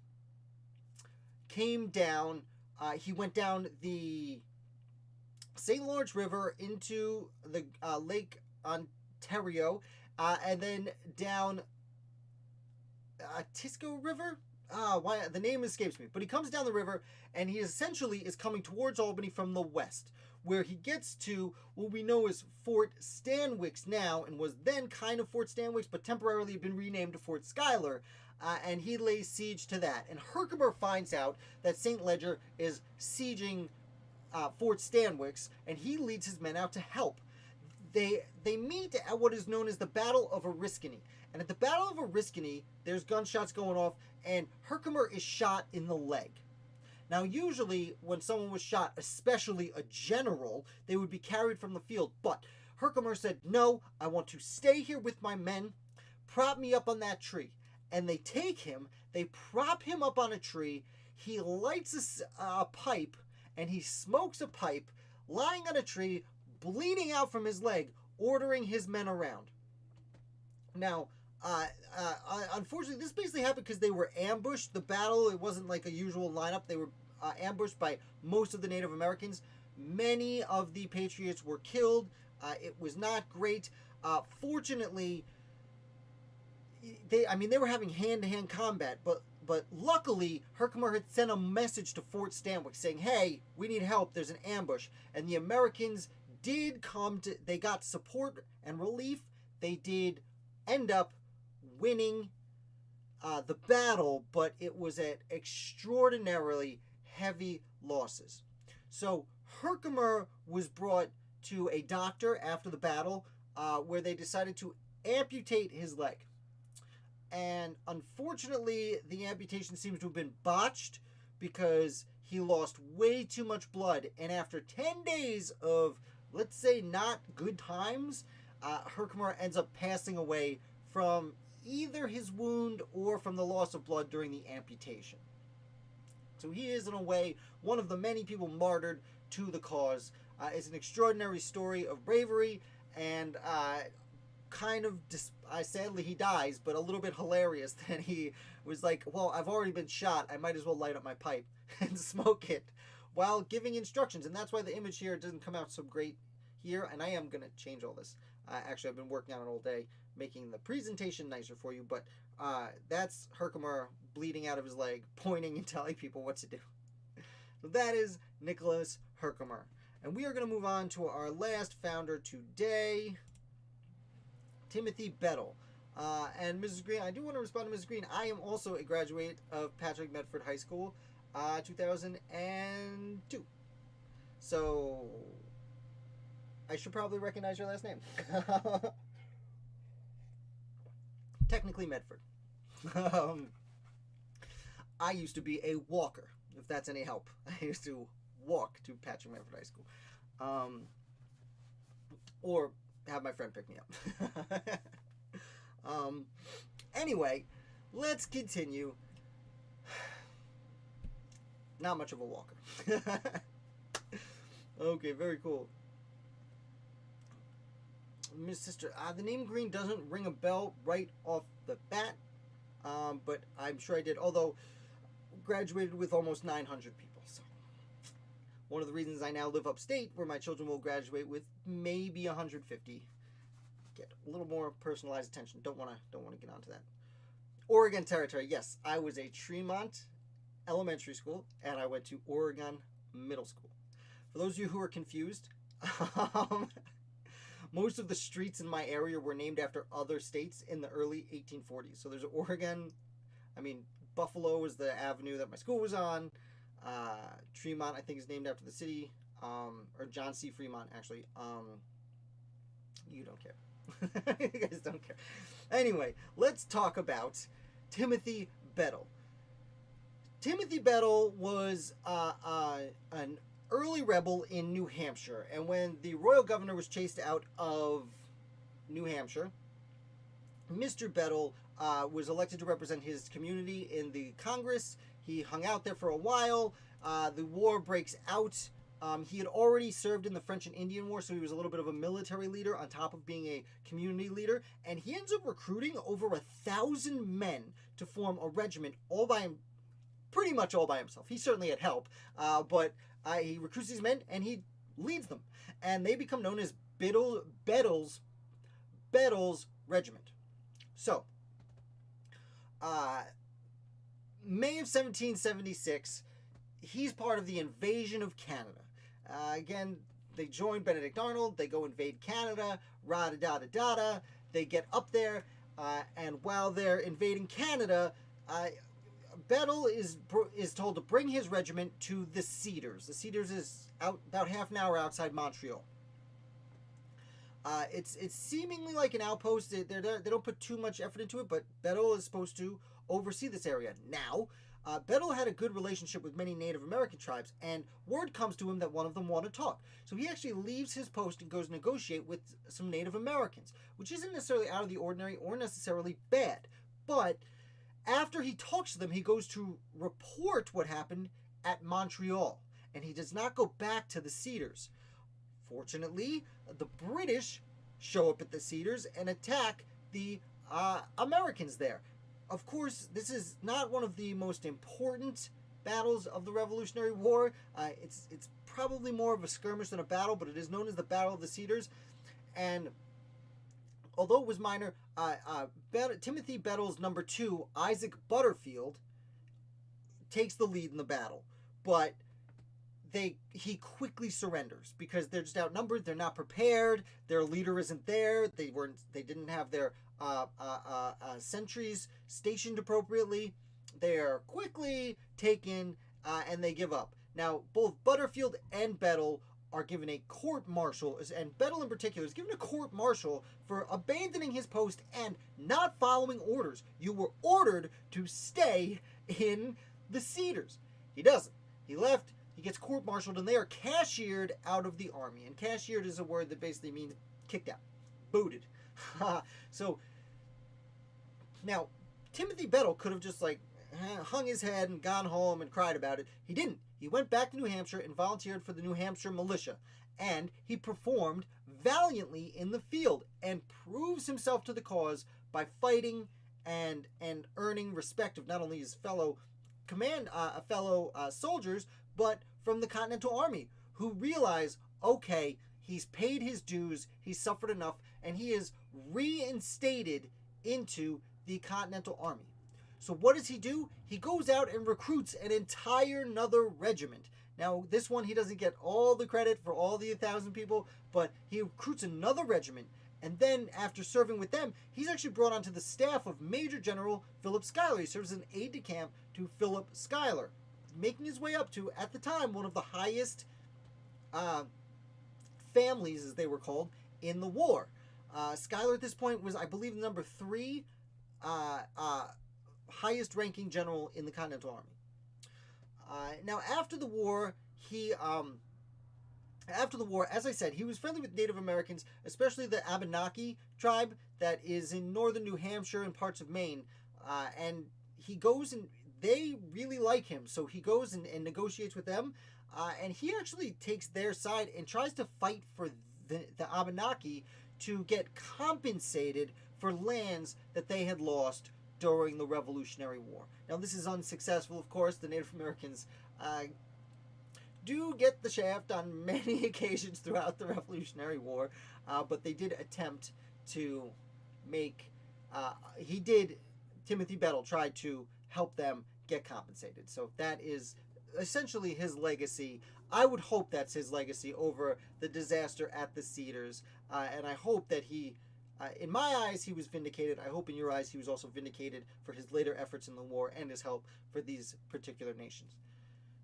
came down. He went down the St. Lawrence River into the Lake Ontario, and then down Tisco River. Why the name escapes me, but he comes down the river, and he essentially is coming towards Albany from the west, where he gets to what we know as Fort Stanwix now, and was then kind of Fort Stanwix, but temporarily been renamed to Fort Schuyler, and he lays siege to that. And Herkimer finds out that St. Ledger is sieging Fort Stanwix, and he leads his men out to help. They meet at what is known as the Battle of Oriskany. And at the Battle of Oriskany, there's gunshots going off, and Herkimer is shot in the leg. Now, usually, when someone was shot, especially a general, they would be carried from the field. But Herkimer said, no, I want to stay here with my men, prop me up on that tree. And they take him, they prop him up on a tree, he lights a pipe, and he smokes a pipe, lying on a tree, bleeding out from his leg, ordering his men around. Now, unfortunately, this basically happened because they were ambushed. The battle, it wasn't like a usual lineup. They were ambushed by most of the Native Americans. Many of the Patriots were killed. It was not great. Fortunately, they were having hand-to-hand combat, but luckily, Herkimer had sent a message to Fort Stanwix saying, hey, we need help, there's an ambush. And the Americans did they got support and relief. They did end up winning the battle, but it was at extraordinarily heavy losses. So Herkimer was brought to a doctor after the battle, where they decided to amputate his leg. And unfortunately, the amputation seems to have been botched because he lost way too much blood. And after 10 days of, let's say, not good times, Herkimer ends up passing away from either his wound or from the loss of blood during the amputation. So he is, in a way, one of the many people martyred to the cause. It's an extraordinary story of bravery and sadly he dies, but a little bit hilarious that he was like, well, I've already been shot, I might as well light up my pipe and smoke it while giving instructions. And that's why the image here doesn't come out so great here, and I am going to change all this. Actually, I've been working on it all day, making the presentation nicer for you, but that's Herkimer bleeding out of his leg, pointing and telling people what to do. So that is Nicholas Herkimer. And we are going to move on to our last founder today, Timothy Bettel. And Mrs. Green, I do want to respond to Mrs. Green. I am also a graduate of Patrick Medford High School, 2002. So I should probably recognize your last name. Technically Medford. I used to be a walker, if that's any help. I used to walk to Patrick Medford High School. Or have my friend pick me up. Anyway, let's continue. Not much of a walker. Okay, very cool. Miss Sister, the name Green doesn't ring a bell right off the bat, but I'm sure I did, although graduated with almost 900 people. So one of the reasons I now live upstate, where my children will graduate with maybe 150. Get a little more personalized attention. Don't want to get onto that. Oregon Territory. Yes, I was a Tremont Elementary School, and I went to Oregon Middle School. For those of you who are confused, most of the streets in my area were named after other states in the early 1840s. So there's Oregon. Buffalo was the avenue that my school was on. Tremont, I think, is named after the city, or John C. Fremont, actually. You don't care. You guys don't care. Anyway, let's talk about Timothy Bettel. Timothy Bettel was an early rebel in New Hampshire, and when the royal governor was chased out of New Hampshire, Mr. Bettel was elected to represent his community in the Congress. He hung out there for a while. The war breaks out He had already served in the French and Indian War, so he was a little bit of a military leader on top of being a community leader. And he ends up recruiting over 1,000 men to form a regiment pretty much all by himself. He certainly had help, but he recruits these men and he leads them. And they become known as Bettel's regiment. So, May of 1776, he's part of the invasion of Canada. Again, they join Benedict Arnold, they go invade Canada, rah-da-da-da-da-da. They get up there, and while they're invading Canada, Bettel is told to bring his regiment to the Cedars. The Cedars is about half an hour outside Montreal. It's seemingly like an outpost. They don't put too much effort into it, but Bettel is supposed to oversee this area. Now, Bettel had a good relationship with many Native American tribes, and word comes to him that one of them want to talk. So he actually leaves his post and goes to negotiate with some Native Americans, which isn't necessarily out of the ordinary or necessarily bad. But after he talks to them, he goes to report what happened at Montreal, and he does not go back to the Cedars. Fortunately, the British show up at the Cedars and attack the Americans there. Of course, this is not one of the most important battles of the Revolutionary War. It's probably more of a skirmish than a battle, but it is known as the Battle of the Cedars. And although it was minor, Timothy Bettel's number 2, Isaac Butterfield, takes the lead in the battle. But he quickly surrenders because they're just outnumbered. They're not prepared. Their leader isn't there. They didn't have their sentries stationed appropriately. They are quickly taken and they give up. Now, both Butterfield and Bettel are given a court-martial, and Bettel in particular is given a court-martial for abandoning his post and not following orders. You were ordered to stay in the Cedars. He doesn't. He left. He gets court-martialed, and they are cashiered out of the army. And cashiered is a word that basically means kicked out, booted. So, now, Timothy Bettel could have just, hung his head and gone home and cried about it. He didn't. He went back to New Hampshire and volunteered for the New Hampshire militia. And he performed valiantly in the field and proves himself to the cause by fighting and earning respect of not only his fellow soldiers, but from the Continental Army, who realize, okay, he's paid his dues, he's suffered enough, and he is reinstated into the Continental Army. So what does he do? He goes out and recruits an entire another regiment. Now, this one, he doesn't get all the credit for all the 1,000 people, but he recruits another regiment. And then, after serving with them, he's actually brought onto the staff of Major General Philip Schuyler. He serves as an aide-de-camp to Philip Schuyler, making his way up to, at the time, one of the highest families, as they were called, in the war. Schuyler at this point was, I believe, the number 3 highest ranking general in the Continental Army. Now, after the war, as I said, he was friendly with Native Americans, especially the Abenaki tribe that is in northern New Hampshire and parts of Maine. And he goes and they really like him, so he goes and negotiates with them. And he actually takes their side and tries to fight for the Abenaki to get compensated for lands that they had lost during the Revolutionary War. Now, this is unsuccessful, of course. The Native Americans do get the shaft on many occasions throughout the Revolutionary War, but they did attempt to make... Timothy Bettel tried to help them get compensated. So that is essentially his legacy. I would hope that's his legacy over the disaster at the Cedars, and I hope that he... in my eyes, he was vindicated. I hope in your eyes he was also vindicated for his later efforts in the war and his help for these particular nations.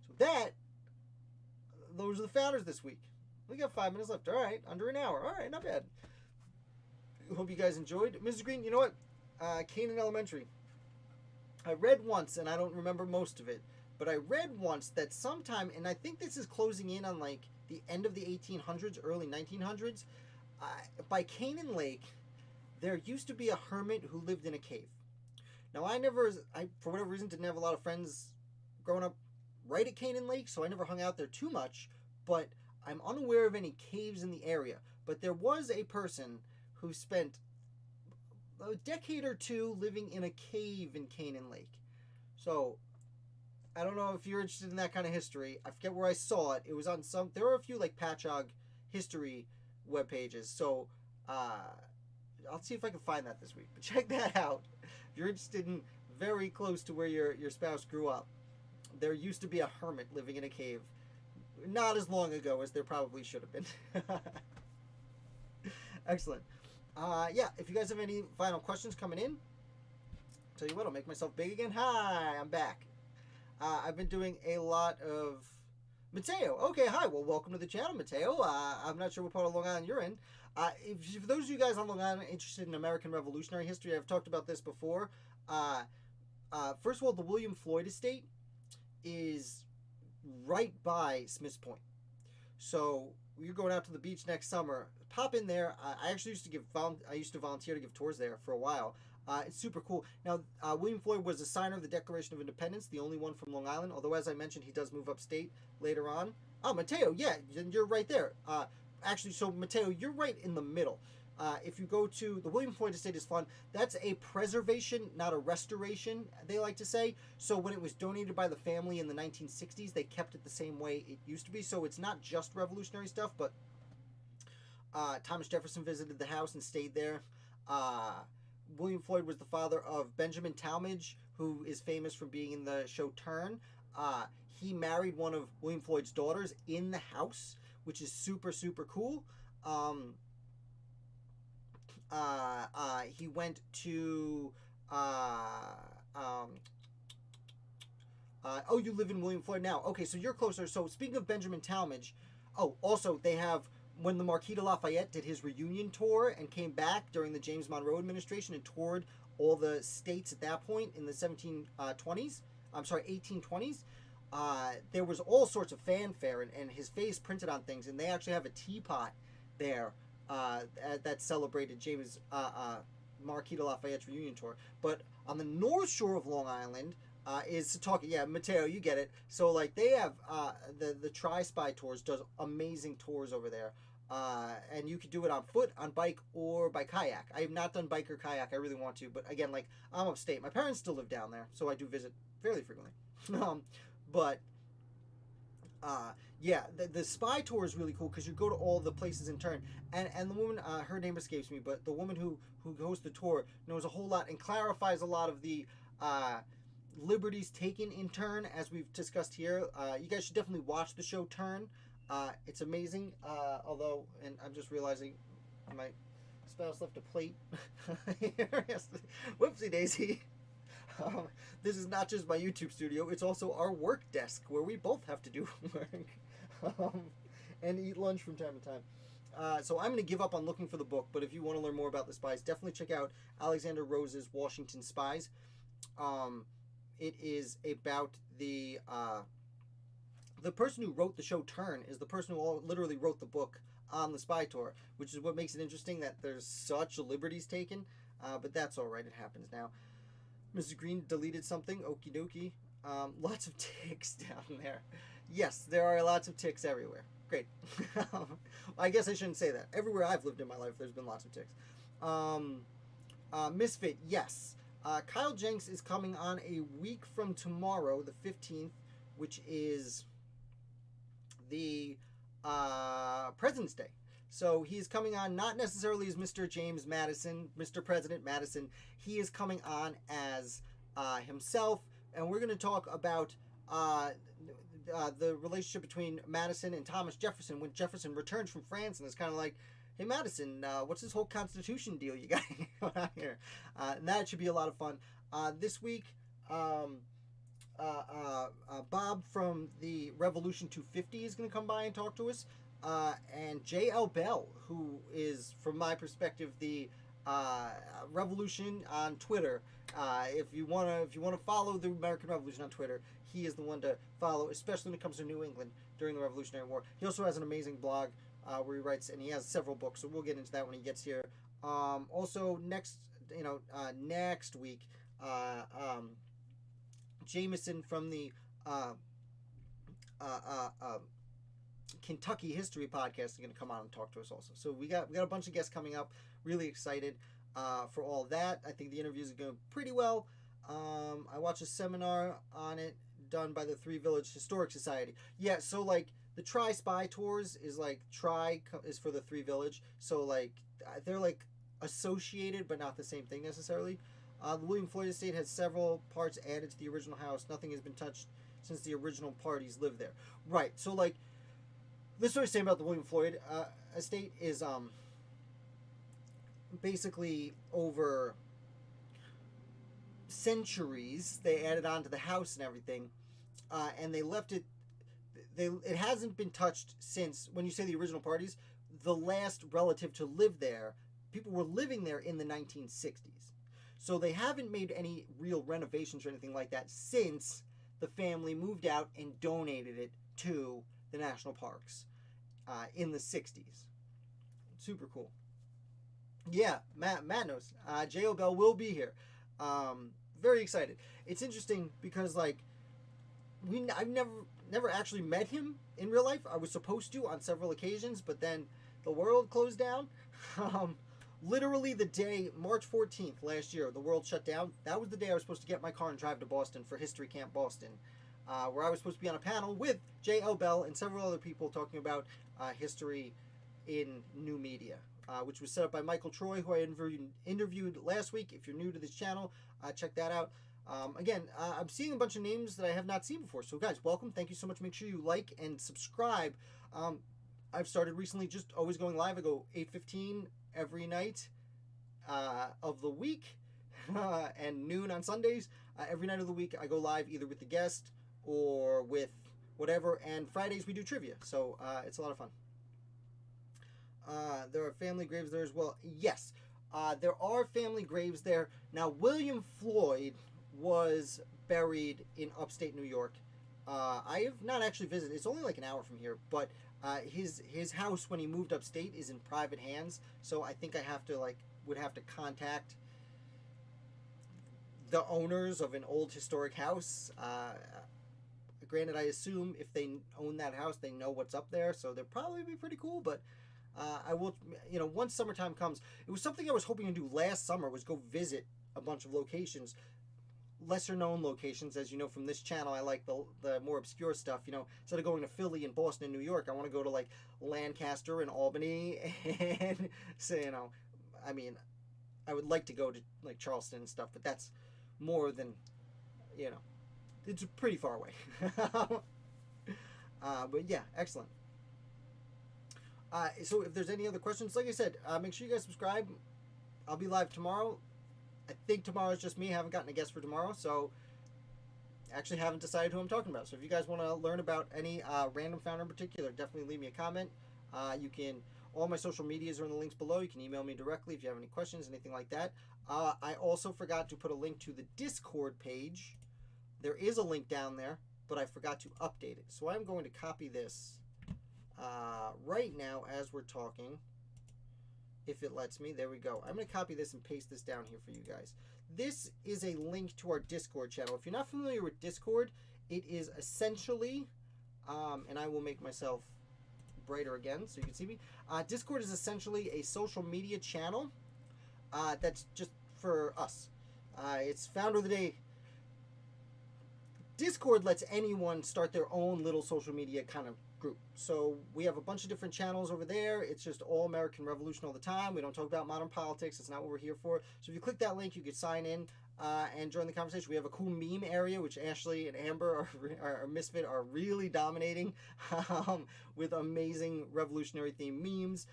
So those are the founders this week. We got 5 minutes left. All right, under an hour. All right, not bad. Hope you guys enjoyed. Mrs. Green, you know what? Canaan Elementary. I read once, and I don't remember most of it, but I read once that sometime, and I think this is closing in on the end of the 1800s, early 1900s, by Canaan Lake, there used to be a hermit who lived in a cave. Now, I for whatever reason, didn't have a lot of friends growing up right at Canaan Lake, so I never hung out there too much. but I'm unaware of any caves in the area. But there was a person who spent a decade or two living in a cave in Canaan Lake. So I don't know if you're interested in that kind of history. I forget where I saw it. It was on some. There were a few like Patchogue history web pages. So I'll see if I can find that this week. But check that out. If you're interested in very close to where your spouse grew up, there used to be a hermit living in a cave. Not as long ago as there probably should have been. Excellent. Yeah, if you guys have any final questions coming in, tell you what, I'll make myself big again. Hi, I'm back. I've been doing a lot of Mateo. Okay, hi. Well, welcome to the channel, Mateo. I'm not sure what part of Long Island you're in. For those of you guys on Long Island interested in American Revolutionary history, I've talked about this before. First of all, the William Floyd estate is right by Smith's Point. So you're going out to the beach next summer, pop in there. I actually used to volunteer to give tours there for a while. It's super cool. Now, William Floyd was a signer of the Declaration of Independence, the only one from Long Island, although, as I mentioned, he does move upstate later on. Oh, Mateo, yeah, you're right there. Actually, so, Mateo, you're right in the middle. If you go to the William Floyd estate is fun. That's a preservation, not a restoration, they like to say. So when it was donated by the family in the 1960s, they kept it the same way it used to be. So it's not just revolutionary stuff, but Thomas Jefferson visited the house and stayed there. William Floyd was the father of Benjamin Talmadge, who is famous for being in the show Turn. He married one of William Floyd's daughters in the house, which is super, super cool. He went to oh, you live in William Floyd now. Okay, so you're closer. So speaking of Benjamin Talmadge, also they have, when the Marquis de Lafayette did his reunion tour and came back during the James Monroe administration and toured all the states at that point in the 1820s, there was all sorts of fanfare and his face printed on things, and they actually have a teapot there that celebrated James Marquis de Lafayette's reunion tour. But on the North Shore of Long Island is Setauket. Yeah, Mateo, you get it. So like they have the Tri-Spy Tours does amazing tours over there. And you could do it on foot, on bike, or by kayak. I have not done bike or kayak. I really want to, but again, like I'm upstate. My parents still live down there, so I do visit fairly frequently. Yeah, the spy tour is really cool because you go to all the places in turn, and the woman, her name escapes me, but the woman who hosts the tour knows a whole lot and clarifies a lot of the liberties taken in Turn, as we've discussed here. You guys should definitely watch the show Turn. It's amazing. Although, and I'm just realizing my spouse left a plate here. Whoopsie daisy. This is not just my YouTube studio, it's also our work desk where we both have to do work and eat lunch from time to time. So I'm going to give up on looking for the book, but if you want to learn more about the spies, definitely check out Alexander Rose's Washington Spies. It is about the person who wrote the show Turn is the person who literally wrote the book on the spy tour, which is what makes it interesting that there's such liberties taken, but that's all right, it happens now. Mrs. Green deleted something. Okie dokie. Lots of ticks down there. Yes, there are lots of ticks everywhere. Great. I guess I shouldn't say that. Everywhere I've lived in my life, there's been lots of ticks. Misfit, yes. Kyle Jenks is coming on a week from tomorrow, the 15th, which is the President's Day. So he's coming on not necessarily as Mr. James Madison, Mr. President Madison. He is coming on as himself, and we're going to talk about the relationship between Madison and Thomas Jefferson when Jefferson returns from France and is kind of like, hey, Madison, what's this whole Constitution deal you got going on here? And that should be a lot of fun. This week, Bob from the Revolution 250 is going to come by and talk to us. And J.L. Bell, who is, from my perspective, the Revolution on Twitter. If you wanna follow the American Revolution on Twitter, he is the one to follow, especially when it comes to New England during the Revolutionary War. He also has an amazing blog where he writes, and he has several books, so we'll get into that when he gets here. Also, next week, Jameson from the Kentucky history podcast is going to come on and talk to us also. So we got a bunch of guests coming up. Really excited for all that. I think the interviews are going pretty well. I watched a seminar on it done by the Three Village Historic Society. Yeah, so like the Tri-Spy Tours is like is for the Three Village. So like they're like associated but not the same thing necessarily. The William Floyd estate has several parts added to the original house. Nothing has been touched since the original parties lived there. Right, so like this is what I was saying about the William Floyd estate is basically over centuries they added on to the house and everything, and they left it. It hasn't been touched since, when you say the original parties, the last relative to live there, people were living there in the 1960s. So they haven't made any real renovations or anything like that since the family moved out and donated it to the national parks in the 60s. Super cool. Yeah, Matt knows. J.O. Bell will be here. Very excited. It's interesting because like I've never actually met him in real life. I was supposed to on several occasions, but then the world closed down. Literally the day, March 14th last year, the world shut down. That was the day I was supposed to get my car and drive to Boston for History Camp Boston, where I was supposed to be on a panel with J.L. Bell and several other people talking about history in new media, which was set up by Michael Troy, who I interviewed last week. If you're new to this channel, check that out. Again, I'm seeing a bunch of names that I have not seen before. So guys, welcome. Thank you so much. Make sure you like and subscribe. I've started recently just always going live. I go 8:15 every night of the week and noon on Sundays. Every night of the week I go live either with the guest or with whatever. And Fridays we do trivia. So it's a lot of fun. There are family graves there as well. Yes, there are family graves there. Now, William Floyd was buried in upstate New York. I have not actually visited. It's only like an hour from here, but his house when he moved upstate is in private hands. So I think I would have to contact the owners of an old historic house. Granted, I assume if they own that house, they know what's up there, so they'll probably be pretty cool. But I will, once summertime comes, it was something I was hoping to do last summer, was go visit a bunch of locations, lesser known locations. As you know from this channel, I like the more obscure stuff. Instead of going to Philly and Boston and New York, I want to go to like Lancaster and Albany and say, I mean, I would like to go to like Charleston and stuff, but that's more than, it's pretty far away. But yeah, excellent. So if there's any other questions, like I said, make sure you guys subscribe. I'll be live tomorrow. I think tomorrow's just me. I haven't gotten a guest for tomorrow, so actually haven't decided who I'm talking about. So if you guys want to learn about any random founder in particular, definitely leave me a comment. All my social medias are in the links below. You can email me directly if you have any questions, anything like that. I also forgot to put a link to the Discord page. There is a link down there, but I forgot to update it. So I'm going to copy this right now as we're talking, if it lets me. There we go. I'm going to copy this and paste this down here for you guys. This is a link to our Discord channel. If you're not familiar with Discord, it is essentially, and I will make myself brighter again so you can see me. Discord is essentially a social media channel that's just for us. It's founder of the day. Discord lets anyone start their own little social media kind of group. So we have a bunch of different channels over there. It's just all American Revolution all the time. We don't talk about modern politics. It's not what we're here for. So if you click that link, you can sign in and join the conversation. We have a cool meme area, which Ashley and Amber, our Misfit, are really dominating with amazing revolutionary themed memes.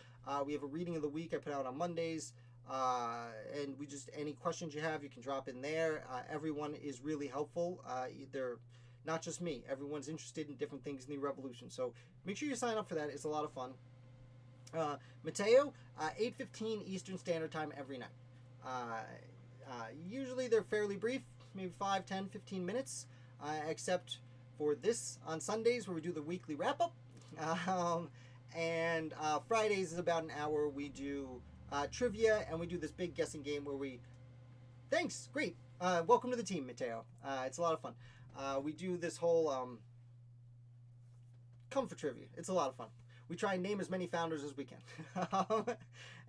We have a reading of the week I put out on Mondays. And any questions you have, you can drop in there. Everyone is really helpful. They're not just me. Everyone's interested in different things in the revolution. So make sure you sign up for that. It's a lot of fun. Mateo, 8:15 Eastern Standard Time every night. Usually they're fairly brief, maybe 5, 10, 15 minutes, except for this on Sundays where we do the weekly wrap-up. And Fridays is about an hour. We do trivia, and we do this big guessing game where we... Thanks, great. Welcome to the team, Mateo. It's a lot of fun. We do this whole come for trivia. It's a lot of fun. We try and name as many founders as we can.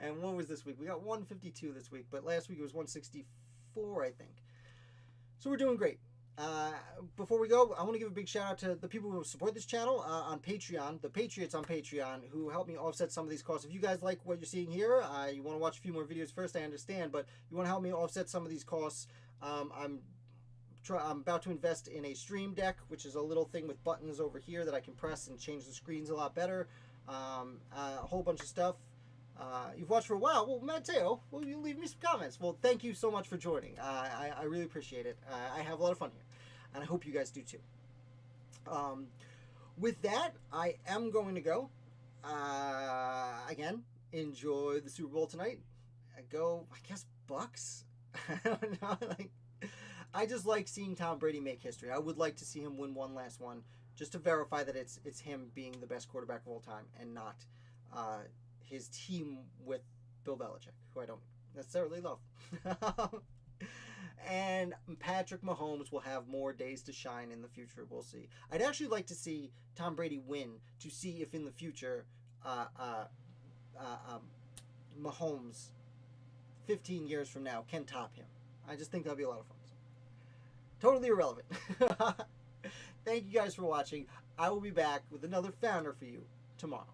And what was this week? We got 152 this week, but last week it was 164, I think. So we're doing great. Before we go, I want to give a big shout out to the people who support this channel on Patreon, the Patriots on Patreon, who help me offset some of these costs. If you guys like what you're seeing here, you want to watch a few more videos first, I understand, but you want to help me offset some of these costs. I'm about to invest in a Stream Deck, which is a little thing with buttons over here that I can press and change the screens a lot better. A whole bunch of stuff. You've watched for a while. Well, Mateo, will you leave me some comments? Well, thank you so much for joining. I really appreciate it. I have a lot of fun here, and I hope you guys do too. With that, I am going to go. Again, enjoy the Super Bowl tonight. Go, I guess, Bucks. I don't know. I just like seeing Tom Brady make history. I would like to see him win one last one, just to verify that it's him being the best quarterback of all time, and not his team with Bill Belichick, who I don't necessarily love. And Patrick Mahomes will have more days to shine in the future. We'll see. I'd actually like to see Tom Brady win to see if in the future Mahomes 15 years from now can top him. I just think that'll be a lot of fun. Totally irrelevant. Thank you guys for watching. I will be back with another founder for you tomorrow.